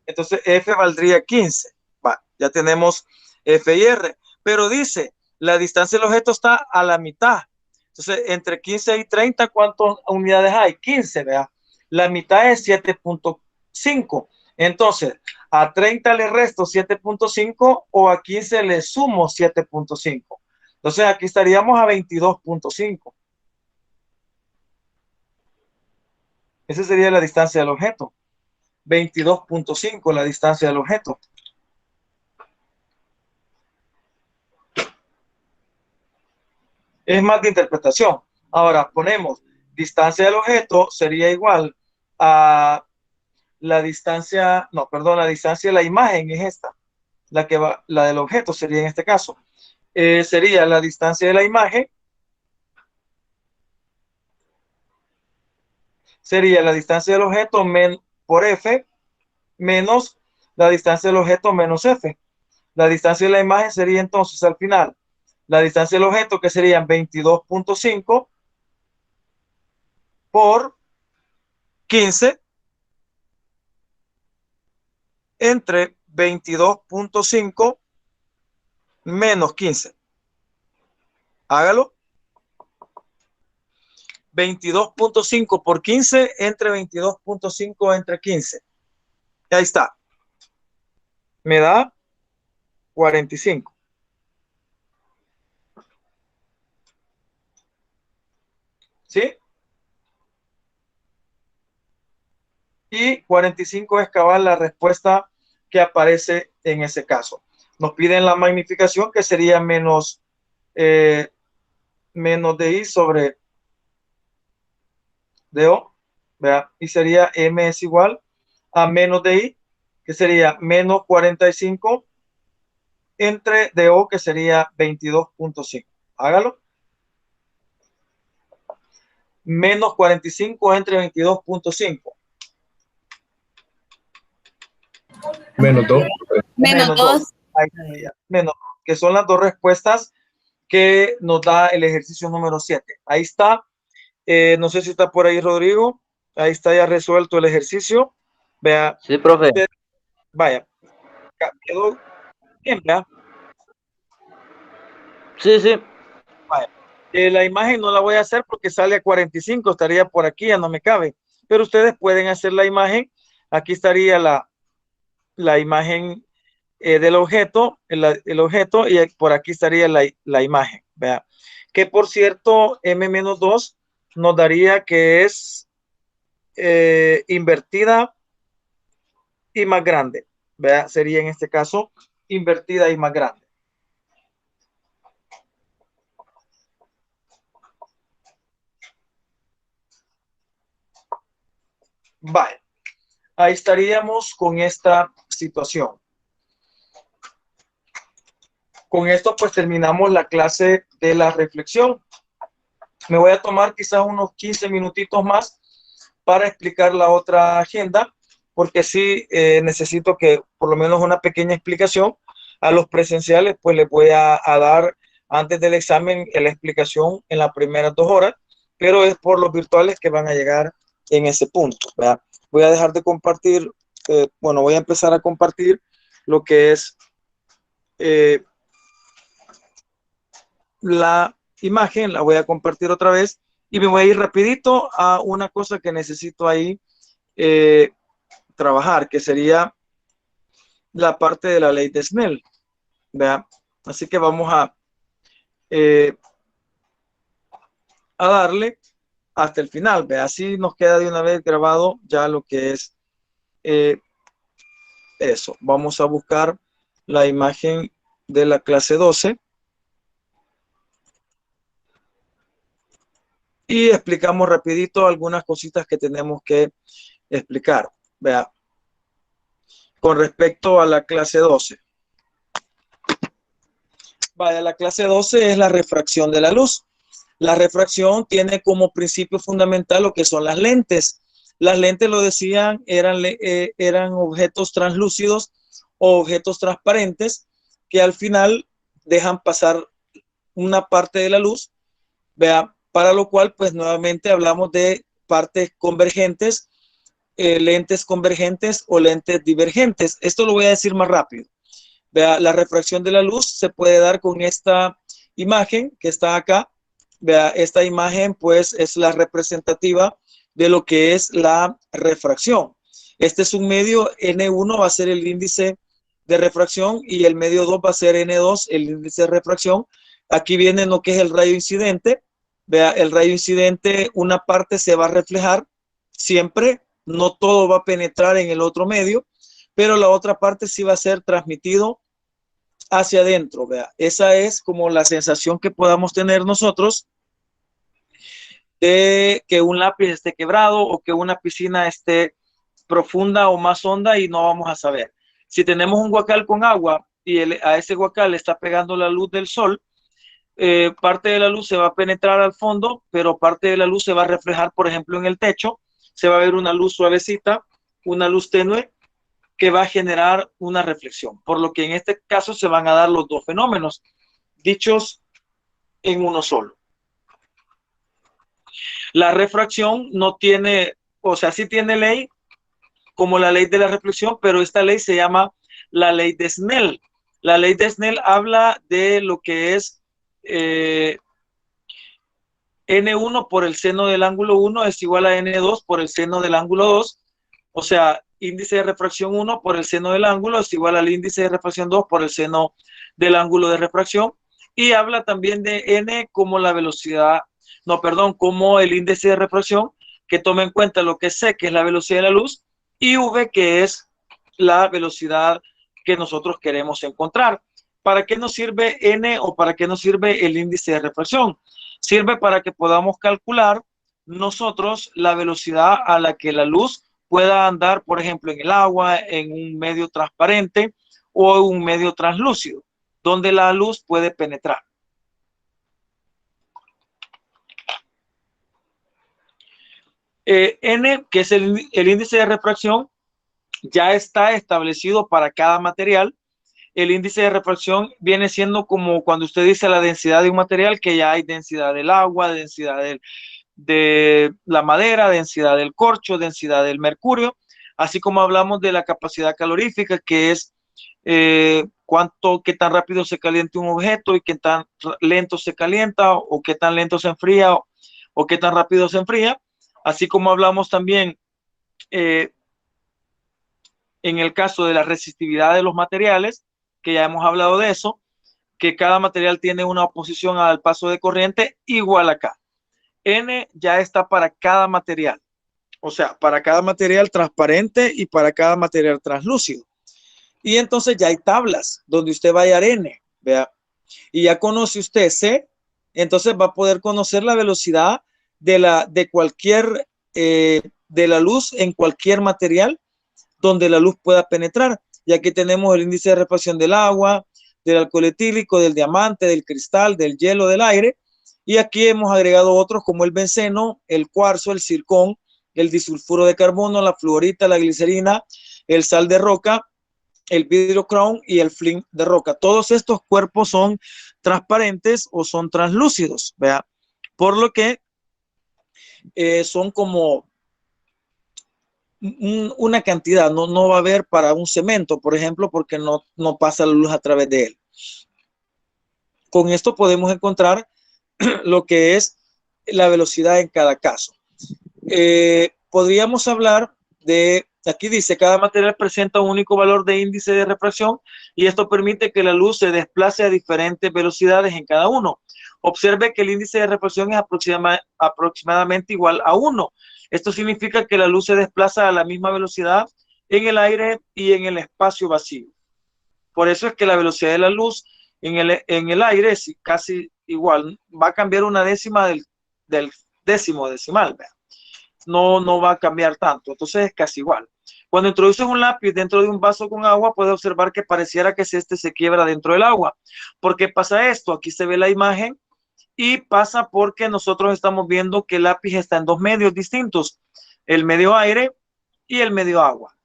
Entonces F valdría 15. Va, ya tenemos F y R. Pero dice, la distancia del objeto está a la mitad. Entonces, entre 15 y 30, ¿cuántas unidades hay? 15, vea. La mitad es 7.5. Entonces, a 30 le resto 7.5 o a 15 le sumo 7.5. Entonces, aquí estaríamos a 22.5. Esa sería la distancia del objeto. 22.5 la distancia del objeto. Es más de interpretación. Ahora ponemos distancia del objeto sería igual a la distancia, no, perdón, la distancia de la imagen es esta, la que va, la del objeto sería en este caso. Sería la distancia de la imagen, sería la distancia del objeto por F menos la distancia del objeto menos F. La distancia de la imagen sería entonces al final la distancia del objeto, que serían 22.5 por 15 entre 22.5 menos 15. Hágalo. 22.5 por 15 entre 22.5 entre 15. Ahí está. Me da 45. ¿Sí? Y 45 es cabal la respuesta que aparece en ese caso. Nos piden la magnificación, que sería menos DI sobre DO, ¿verdad? Y sería M es igual a menos DI, que sería menos 45 entre DO, que sería 22.5. Hágalo. Menos 45 entre 22.5. Menos 2. Menos 2. Menos, que son las dos respuestas que nos da el ejercicio número 7. Ahí está. No sé si está por ahí Rodrigo. Ahí está ya resuelto el ejercicio. Vea. Sí, profe. Vaya. Quedó bien, vea. Sí. Vaya. La imagen no la voy a hacer porque sale a 45, estaría por aquí, ya no me cabe. Pero ustedes pueden hacer la imagen. Aquí estaría la imagen del objeto, el objeto, y por aquí estaría la imagen. Vea. Que por cierto, M-2 nos daría que es invertida y más grande. Vea. Sería en este caso invertida y más grande. Vale. Ahí estaríamos con esta situación. Con esto pues terminamos la clase de la reflexión. Me voy a tomar quizás unos 15 minutitos más para explicar la otra agenda, porque sí necesito que por lo menos una pequeña explicación. A los presenciales pues les voy a dar antes del examen la explicación en las primeras 2 horas, pero es por los virtuales que van a llegar en ese punto, ¿verdad? Voy a dejar de compartir, voy a empezar a compartir lo que es la imagen, la voy a compartir otra vez y me voy a ir rapidito a una cosa que necesito ahí trabajar, que sería la parte de la ley de Snell. ¿vea? Así que vamos a darle hasta el final, ¿vea? Así nos queda de una vez grabado ya lo que es eso. Vamos a buscar la imagen de la clase 12 y explicamos rapidito algunas cositas que tenemos que explicar, vea, con respecto a la clase 12. Vaya, la clase 12 es la refracción de la luz. La refracción tiene como principio fundamental lo que son las lentes. Las lentes, lo decían, eran objetos translúcidos o objetos transparentes que al final dejan pasar una parte de la luz, vea, para lo cual pues nuevamente hablamos de partes convergentes, lentes convergentes o lentes divergentes. Esto lo voy a decir más rápido. Vea, la refracción de la luz se puede dar con esta imagen que está acá. Vea, esta imagen pues es la representativa de lo que es la refracción. Este es un medio, N1 va a ser el índice de refracción y el medio 2 va a ser N2, el índice de refracción. Aquí viene lo que es el rayo incidente. Vea, el rayo incidente, una parte se va a reflejar siempre, no todo va a penetrar en el otro medio, pero la otra parte sí va a ser transmitido hacia adentro, vea. Esa es como la sensación que podamos tener nosotros de que un lápiz esté quebrado o que una piscina esté profunda o más honda y no vamos a saber. Si tenemos un guacal con agua y a ese guacal le está pegando la luz del sol, parte de la luz se va a penetrar al fondo, pero parte de la luz se va a reflejar, por ejemplo, en el techo. Se va a ver una luz suavecita, una luz tenue, que va a generar una reflexión. Por lo que en este caso se van a dar los dos fenómenos, dichos en uno solo. La refracción no tiene, o sea, sí tiene ley, como la ley de la reflexión, pero esta ley se llama la ley de Snell. La ley de Snell habla de lo que es N1 por el seno del ángulo 1 es igual a N2 por el seno del ángulo 2. O sea, índice de refracción 1 por el seno del ángulo es igual al índice de refracción 2 por el seno del ángulo de refracción. Y habla también de N como la velocidad, no, perdón, como el índice de refracción, que toma en cuenta lo que es C, que es la velocidad de la luz, y V, que es la velocidad que nosotros queremos encontrar. ¿Para qué nos sirve N o para qué nos sirve el índice de refracción? Sirve para que podamos calcular nosotros la velocidad a la que la luz pueda andar, por ejemplo, en el agua, en un medio transparente o en un medio translúcido, donde la luz puede penetrar. N, que es el índice de refracción, ya está establecido para cada material. El índice de refracción viene siendo como cuando usted dice la densidad de un material, que ya hay densidad del agua, densidad de la madera, densidad del corcho, densidad del mercurio, así como hablamos de la capacidad calorífica, que es qué tan rápido se calienta un objeto y qué tan lento se calienta o qué tan lento se enfría o qué tan rápido se enfría, así como hablamos también en el caso de la resistividad de los materiales, que ya hemos hablado de eso, que cada material tiene una oposición al paso de corriente igual acá. N ya está para cada material, o sea, para cada material transparente y para cada material translúcido. Y entonces ya hay tablas donde usted va a hallar N, vea, y ya conoce usted C, entonces va a poder conocer la velocidad de la luz en cualquier material donde la luz pueda penetrar. Y aquí tenemos el índice de refracción del agua, del alcohol etílico, del diamante, del cristal, del hielo, del aire. Y aquí hemos agregado otros como el benceno, el cuarzo, el zircón, el disulfuro de carbono, la fluorita, la glicerina, el sal de roca, el vidrio crown y el flint de roca. Todos estos cuerpos son transparentes o son translúcidos, ¿vea? Por lo que son como una cantidad, no va a haber para un cemento, por ejemplo, porque no pasa la luz a través de él. Con esto podemos encontrar lo que es la velocidad en cada caso. Podríamos hablar de Aquí dice, cada material presenta un único valor de índice de refracción y esto permite que la luz se desplace a diferentes velocidades en cada uno. Observe que el índice de refracción es aproximadamente igual a 1. Esto significa que la luz se desplaza a la misma velocidad en el aire y en el espacio vacío. Por eso es que la velocidad de la luz en el aire es casi igual. Va a cambiar una décima del décimo decimal, ¿verdad? No va a cambiar tanto, entonces es casi igual. Cuando introduces un lápiz dentro de un vaso con agua, puedes observar que pareciera que este se quiebra dentro del agua. ¿Por qué pasa esto? Aquí se ve la imagen y pasa porque nosotros estamos viendo que el lápiz está en dos medios distintos, el medio aire y el medio agua.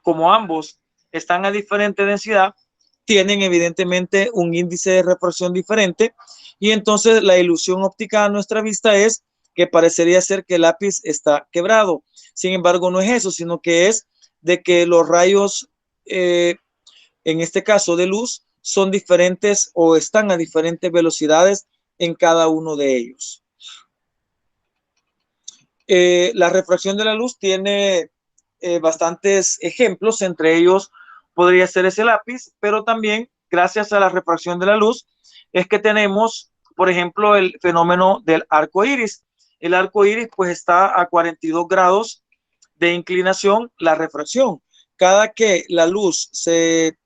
Como ambos están a diferente densidad, tienen evidentemente un índice de refracción diferente y entonces la ilusión óptica a nuestra vista es que parecería ser que el lápiz está quebrado. Sin embargo, no es eso, sino que es de que los rayos, en este caso de luz, son diferentes o están a diferentes velocidades en cada uno de ellos. La refracción de la luz tiene bastantes ejemplos, entre ellos podría ser ese lápiz, pero también gracias a la refracción de la luz es que tenemos, por ejemplo, el fenómeno del arco iris. El arco iris pues está a 42 grados de inclinación la refracción. Cada que la luz se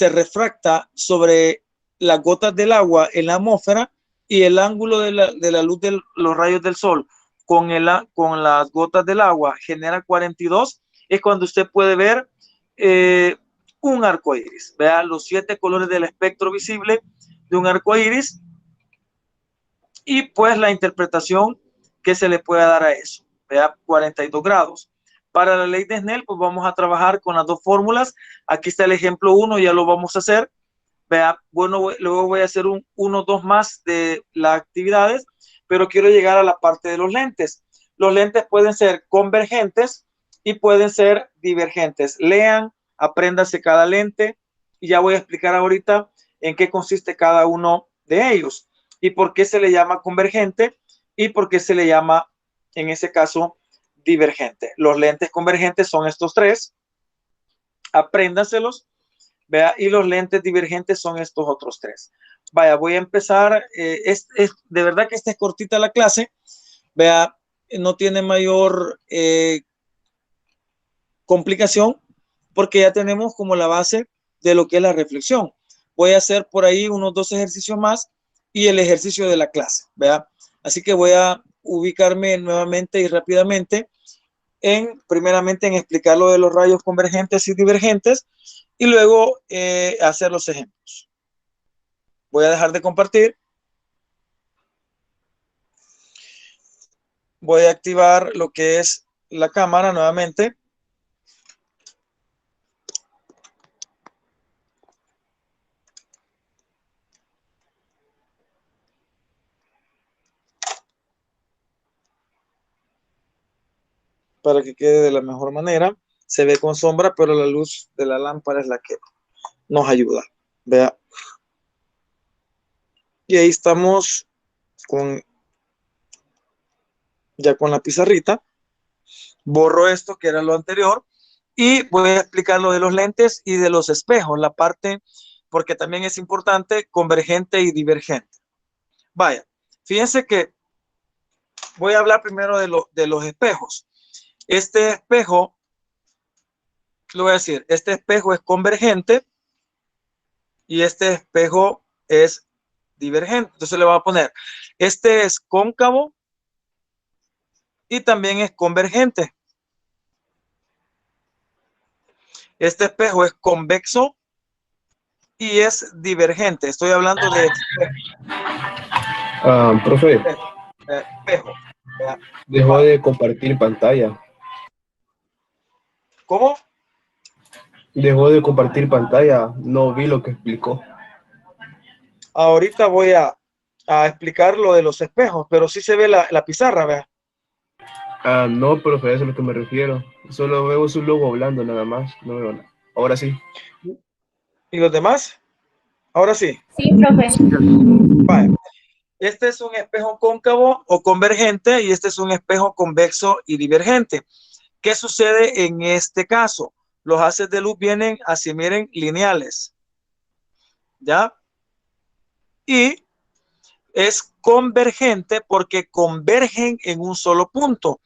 refracta sobre las gotas del agua en la atmósfera y el ángulo de la luz de los rayos del sol con las gotas del agua genera 42, es cuando usted puede ver un arco iris. Vea los 7 colores del espectro visible de un arco iris y pues la interpretación que se le puede dar a eso. Vea 42 grados. Para la ley de Snell, pues vamos a trabajar con las dos fórmulas. Aquí está el ejemplo 1, ya lo vamos a hacer. Vea, bueno, luego voy a hacer uno, dos más de las actividades, pero quiero llegar a la parte de los lentes. Los lentes pueden ser convergentes y pueden ser divergentes. Lean, apréndase cada lente y ya voy a explicar ahorita en qué consiste cada uno de ellos y por qué se le llama convergente y por qué se le llama, en ese caso, divergente. Los lentes convergentes son estos tres. Apréndaselos. Vea, y los lentes divergentes son estos otros tres. Vaya, voy a empezar. De verdad que esta es cortita la clase. Vea, no tiene mayor complicación porque ya tenemos como la base de lo que es la reflexión. Voy a hacer por ahí unos 2 ejercicios más y el ejercicio de la clase. Vea, así que voy a ubicarme nuevamente y rápidamente primeramente en explicar lo de los rayos convergentes y divergentes y luego hacer los ejemplos. Voy a dejar de compartir. Voy a activar lo que es la cámara nuevamente. Para que quede de la mejor manera. Se ve con sombra, pero la luz de la lámpara es la que nos ayuda. Vea. Y ahí estamos ya con la pizarrita. Borro esto que era lo anterior y voy a explicar lo de los lentes y de los espejos, la parte, porque también es importante, convergente y divergente. Vaya, fíjense que voy a hablar primero de los espejos. Este espejo, lo voy a decir, este espejo es convergente y este espejo es divergente. Entonces le voy a poner, este es cóncavo y también es convergente. Este espejo es convexo y es divergente. Estoy hablando de Profe, espejo. dejó de compartir pantalla. ¿Cómo? Dejó de compartir pantalla. No vi lo que explicó. Ahorita voy a explicar lo de los espejos, pero sí se ve la pizarra, vea. No, profe, eso es a lo que me refiero. Solo veo su logo hablando nada más. No veo nada. Ahora sí. ¿Y los demás? Ahora sí. Sí, profe. Vale. Este es un espejo cóncavo o convergente y este es un espejo convexo y divergente. ¿Qué sucede en este caso? Los haces de luz vienen así, miren, lineales. ¿Ya? Y es convergente porque convergen en un solo punto.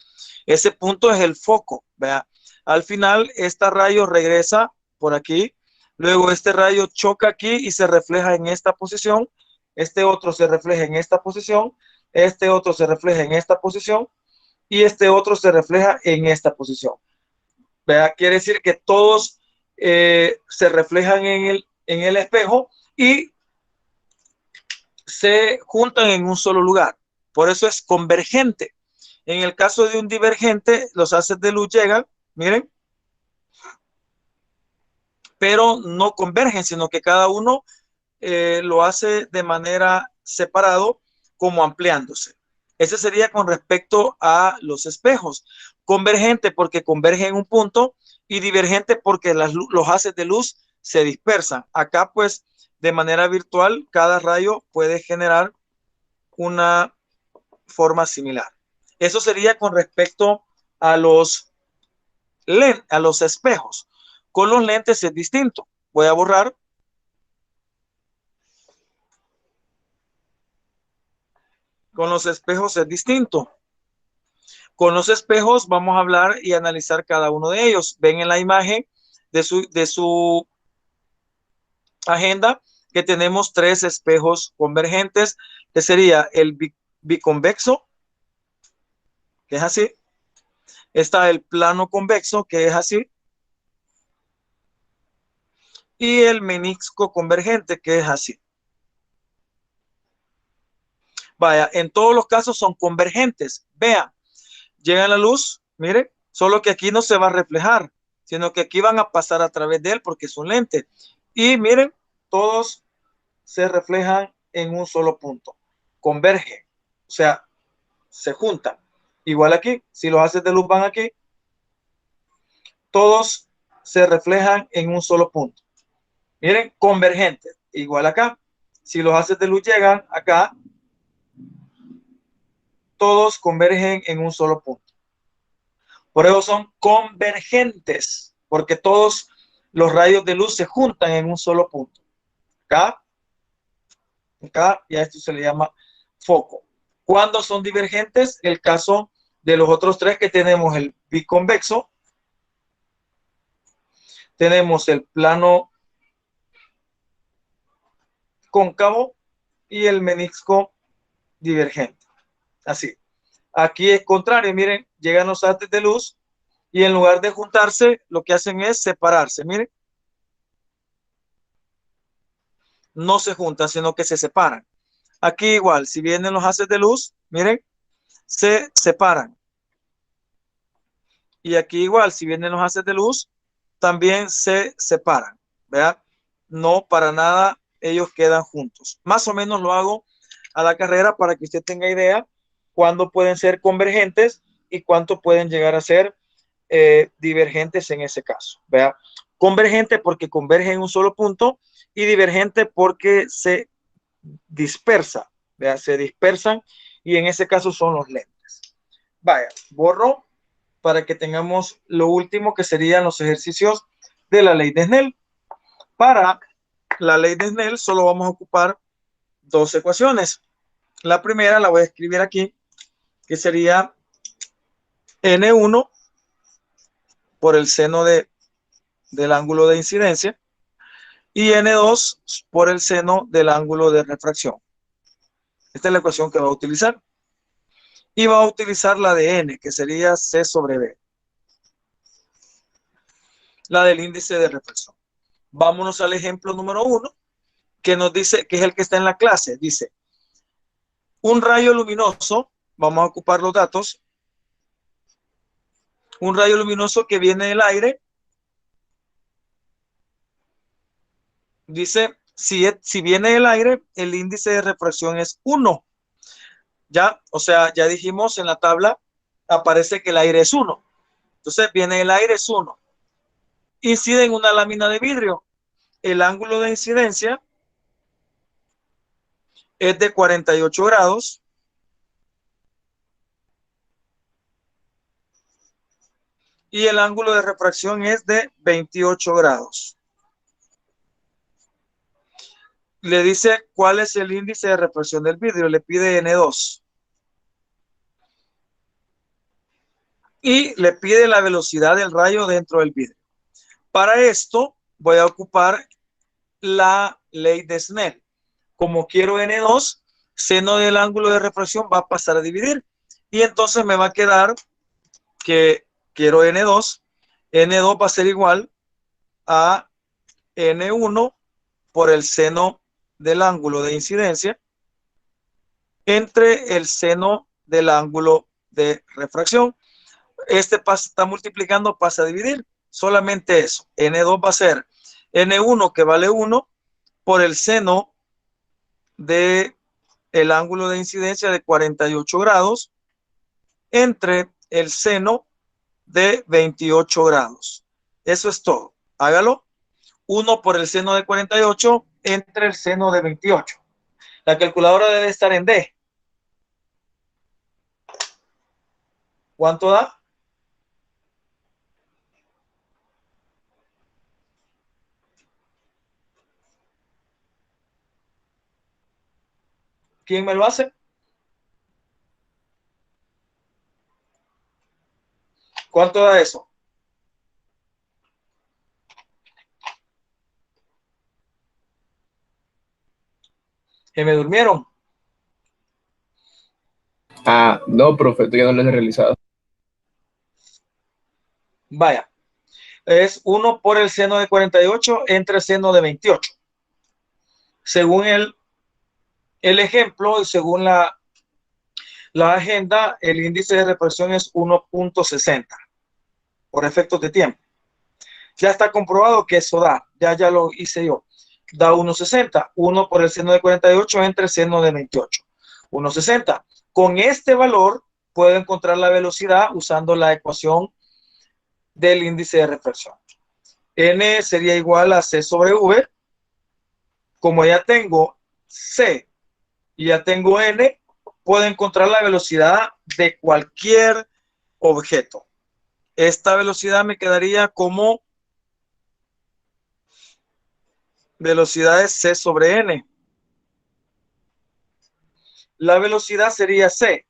Ese punto es el foco. Vea, al final, este rayo regresa por aquí. Luego este rayo choca aquí y se refleja en esta posición. Este otro se refleja en esta posición. Este otro se refleja en esta posición. Y este otro se refleja en esta posición. Vea, quiere decir que todos se reflejan en el espejo y se juntan en un solo lugar. Por eso es convergente. En el caso de un divergente, los haces de luz llegan, miren, pero no convergen, sino que cada uno lo hace de manera separado, como ampliándose. Ese sería con respecto a los espejos. Convergente porque converge en un punto y divergente porque los haces de luz se dispersan. Acá, pues, de manera virtual, cada rayo puede generar una forma similar. Eso sería con respecto a los espejos. Con los lentes es distinto. Voy a borrar. Con los espejos es distinto. Con los espejos vamos a hablar y analizar cada uno de ellos. Ven en la imagen de su agenda que tenemos 3 espejos convergentes, que sería el biconvexo, que es así. Está el plano convexo, que es así. Y el menisco convergente, que es así. Vaya, en todos los casos son convergentes. Vean, llega la luz, miren, solo que aquí no se va a reflejar, sino que aquí van a pasar a través de él porque es un lente. Y miren, todos se reflejan en un solo punto. Convergen, o sea, se juntan. Igual aquí, si los haces de luz van aquí, todos se reflejan en un solo punto. Miren, convergentes. Igual acá, si los haces de luz llegan acá, todos convergen en un solo punto. Por eso son convergentes, porque todos los rayos de luz se juntan en un solo punto. Acá, y a esto se le llama foco. ¿Cuándo son divergentes? El caso de los otros 3 que tenemos: el biconvexo, tenemos el plano cóncavo y el menisco divergente. Así. Aquí es contrario, miren, llegan los haces de luz y en lugar de juntarse, lo que hacen es separarse, miren. No se juntan, sino que se separan. Aquí igual, si vienen los haces de luz, miren, se separan. Y aquí igual, si vienen los haces de luz, también se separan. ¿Vean? No, para nada ellos quedan juntos. Más o menos lo hago a la carrera para que usted tenga idea cuándo pueden ser convergentes y cuánto pueden llegar a ser divergentes en ese caso. ¿Vea? Convergente porque converge en un solo punto y divergente porque se dispersa. ¿Vea? Se dispersan y en ese caso son los lentes. Vaya, borro para que tengamos lo último que serían los ejercicios de la ley de Snell. Para la ley de Snell solo vamos a ocupar 2 ecuaciones. La primera la voy a escribir aquí, que sería N1 por el seno del ángulo de incidencia y N2 por el seno del ángulo de refracción. Esta es la ecuación que va a utilizar. Y va a utilizar la de N, que sería C sobre B. La del índice de refracción. Vámonos al ejemplo número 1, que nos dice, que es el que está en la clase. Dice, un rayo luminoso, vamos a ocupar los datos, un rayo luminoso que viene del aire, dice, si viene del aire, el índice de refracción es 1. Ya, o sea, ya dijimos en la tabla, aparece que el aire es 1. Entonces, viene el aire es 1. Incide en una lámina de vidrio. El ángulo de incidencia es de 48 grados. y el ángulo de refracción es de 28 grados. Le dice cuál es el índice de refracción del vidrio, le pide N2. Y le pide la velocidad del rayo dentro del vidrio. Para esto voy a ocupar la ley de Snell. Como quiero N2, seno del ángulo de refracción va a pasar a dividir. Y entonces me va a quedar que quiero N2. N2 va a ser igual a N1 por el seno del ángulo de incidencia entre el seno del ángulo de refracción. Este está multiplicando, pasa a dividir. Solamente eso. N2 va a ser N1, que vale 1, por el seno del ángulo de incidencia de 48 grados entre el seno de 28 grados. Eso es todo. Hágalo. 1 por el seno de 48 entre el seno de 28. La calculadora debe estar en D. ¿Cuánto da? ¿Quién me lo hace? ¿Cuánto da eso? ¿Que me durmieron? No, profe, todavía no lo he realizado. Vaya. Es 1 por el seno de 48 entre el seno de 28. Según el ejemplo y según la agenda, el índice de refracción es 1.60 por efectos de tiempo. Ya está comprobado que eso da, ya lo hice yo, da 1.60, 1 por el seno de 48 entre el seno de 28, 1.60. Con este valor puedo encontrar la velocidad usando la ecuación del índice de refracción. N sería igual a C sobre V. Como ya tengo C y ya tengo N, puedo encontrar la velocidad de cualquier objeto. Esta velocidad me quedaría como velocidad de C sobre N. La velocidad sería C.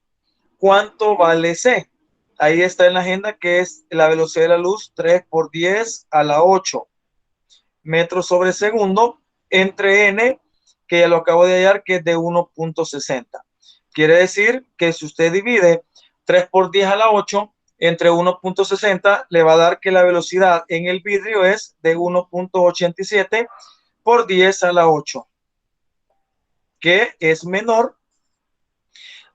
¿Cuánto vale C? Ahí está en la agenda, que es la velocidad de la luz 3 por 10 a la 8 metros sobre segundo entre N, que ya lo acabo de hallar, que es de 1.60. Quiere decir que si usted divide 3 por 10 a la 8 entre 1.60, le va a dar que la velocidad en el vidrio es de 1.87 por 10 a la 8, que es menor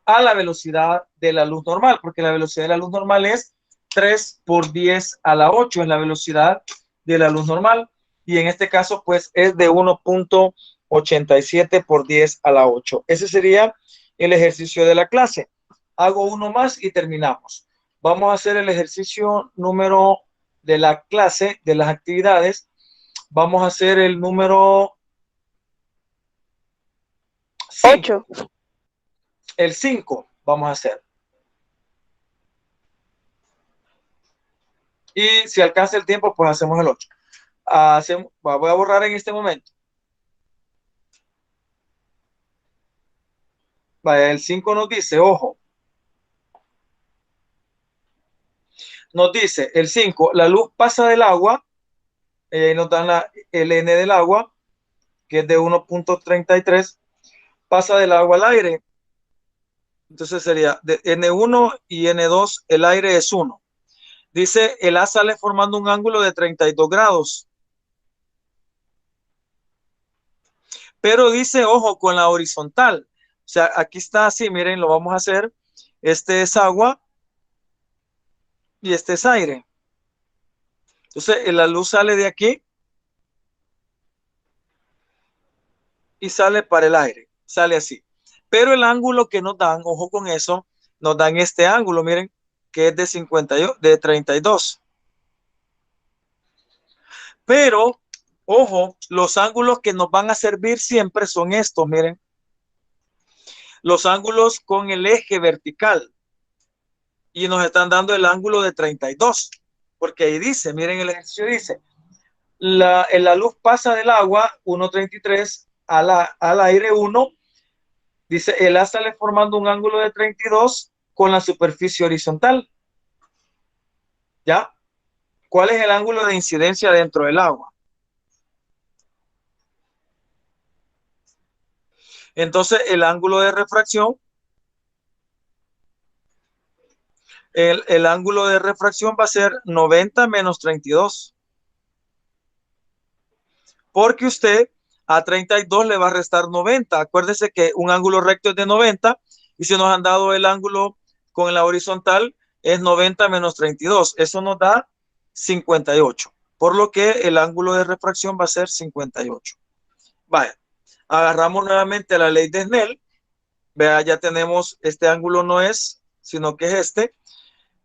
a la velocidad de la luz normal, porque la velocidad de la luz normal es 3 por 10 a la 8, es la velocidad de la luz normal, y en este caso pues es de 1.87 por 10 a la 8. Ese sería el ejercicio de la clase. Hago uno más y terminamos. Vamos a hacer el ejercicio número de la clase, de las actividades. Vamos a hacer el número 8. El 5 vamos a hacer. Y si alcanza el tiempo, pues hacemos el 8. Voy a borrar en este momento. Vaya, el 5 nos dice, ojo. Nos dice el 5, la luz pasa del agua. Nos dan el N del agua, que es de 1.33. Pasa del agua al aire. Entonces sería de N1 y N2, el aire es 1. Dice, el A sale formando un ángulo de 32 grados. Pero dice, ojo, con la horizontal. O sea, aquí está así, miren, lo vamos a hacer. Este es agua y este es aire. Entonces, la luz sale de aquí y sale para el aire. Sale así. Pero el ángulo que nos dan, ojo con eso, nos dan este ángulo, miren, que es de 32. Pero, ojo, los ángulos que nos van a servir siempre son estos, miren. Los ángulos con el eje vertical. Y nos están dando el ángulo de 32. porque ahí dice, miren el ejercicio dice, la luz pasa del agua 1.33 al aire 1, dice, el haz sale formando un ángulo de 32 con la superficie horizontal. ¿Ya? ¿Cuál es el ángulo de incidencia dentro del agua? Entonces, el ángulo de refracción, el ángulo de refracción va a ser 90 menos 32. Porque usted a 32 le va a restar 90. Acuérdese que un ángulo recto es de 90 y si nos han dado el ángulo con la horizontal es 90 menos 32. Eso nos da 58. Por lo que el ángulo de refracción va a ser 58. Vaya, agarramos nuevamente la ley de Snell. Vea, ya tenemos este ángulo no es, sino que es este.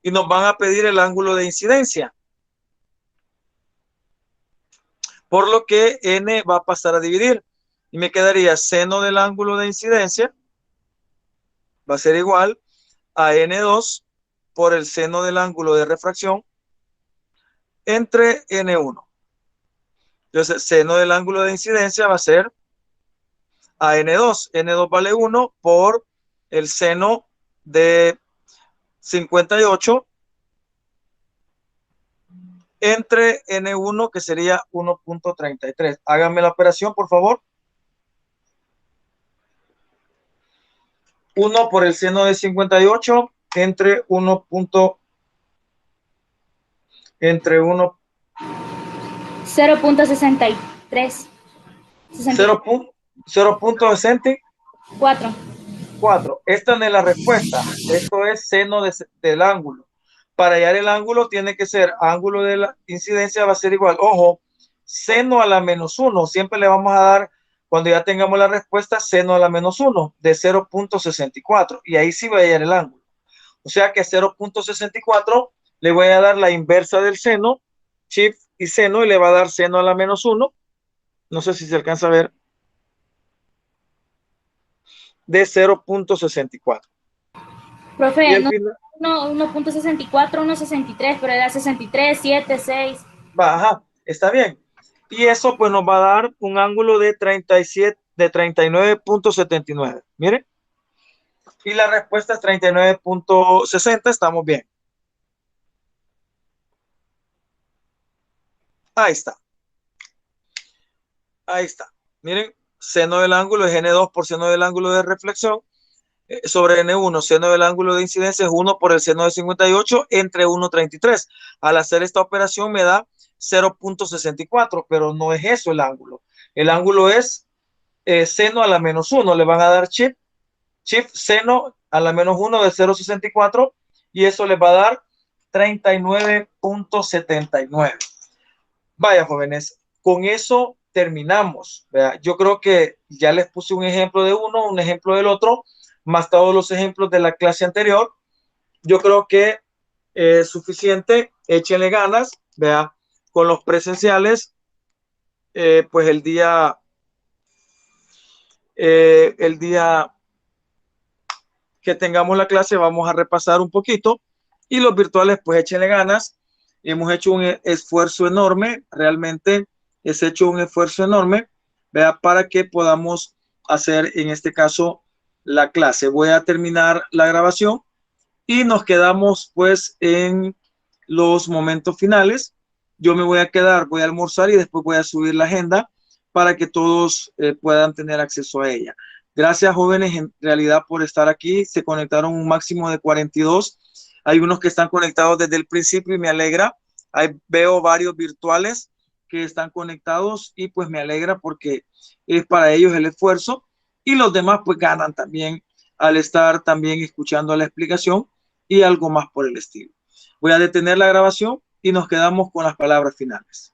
Y nos van a pedir el ángulo de incidencia. Por lo que n va a pasar a dividir. Y me quedaría seno del ángulo de incidencia. Va a ser igual a n2 por el seno del ángulo de refracción entre n1. Entonces, seno del ángulo de incidencia va a ser a n2. n2 vale 1 por el seno de 58 entre n1, que sería 1.33. Háganme la operación, por favor. 1 por el seno de 58 entre 1. Entre 1. 0.63. 0.64. 4. Esta no es la respuesta. Esto es seno del ángulo. Para hallar el ángulo tiene que ser ángulo de la incidencia va a ser igual. Ojo, seno a la menos 1. Siempre le vamos a dar, cuando ya tengamos la respuesta, seno a la menos 1 de 0.64. Y ahí sí va a hallar el ángulo. O sea que 0.64 le voy a dar la inversa del seno, shift y seno, y le va a dar seno a la menos 1. No sé si se alcanza a ver. De 0.64. Profe, final, 1.64, 1.63, pero era 63, 7, 6. Ajá, está bien. Y eso pues nos va a dar un ángulo de 37, de 39.79. Miren. Y la respuesta es 39.60. Estamos bien. Ahí está. Ahí está. Miren, seno del ángulo es n2 por seno del ángulo de reflexión sobre n1. Seno del ángulo de incidencia es 1 por el seno de 58 entre 1.33. Al hacer esta operación me da 0.64, pero no es eso el ángulo. El ángulo es seno a la menos 1. Le van a dar shift seno a la menos 1 de 0.64 y eso les va a dar 39.79. Vaya, jóvenes, con eso terminamos. ¿Verdad? Yo creo que ya les puse un ejemplo de uno, un ejemplo del otro, más todos los ejemplos de la clase anterior. Yo creo que es suficiente. Échenle ganas. ¿Verdad? Con los presenciales, pues el día que tengamos la clase vamos a repasar un poquito, y los virtuales pues échenle ganas. Hemos hecho un esfuerzo enorme, realmente es hecho un esfuerzo enorme, ¿verdad? Para que podamos hacer en este caso la clase. Voy a terminar la grabación y nos quedamos pues en los momentos finales. Yo me voy a quedar, voy a almorzar y después voy a subir la agenda para que todos puedan tener acceso a ella. Gracias, jóvenes, en realidad por estar aquí. Se conectaron un máximo de 42. Hay unos que están conectados desde el principio y me alegra. Veo varios virtuales que están conectados y pues me alegra porque es para ellos el esfuerzo, y los demás pues ganan también al estar también escuchando la explicación y algo más por el estilo. Voy a detener la grabación y nos quedamos con las palabras finales.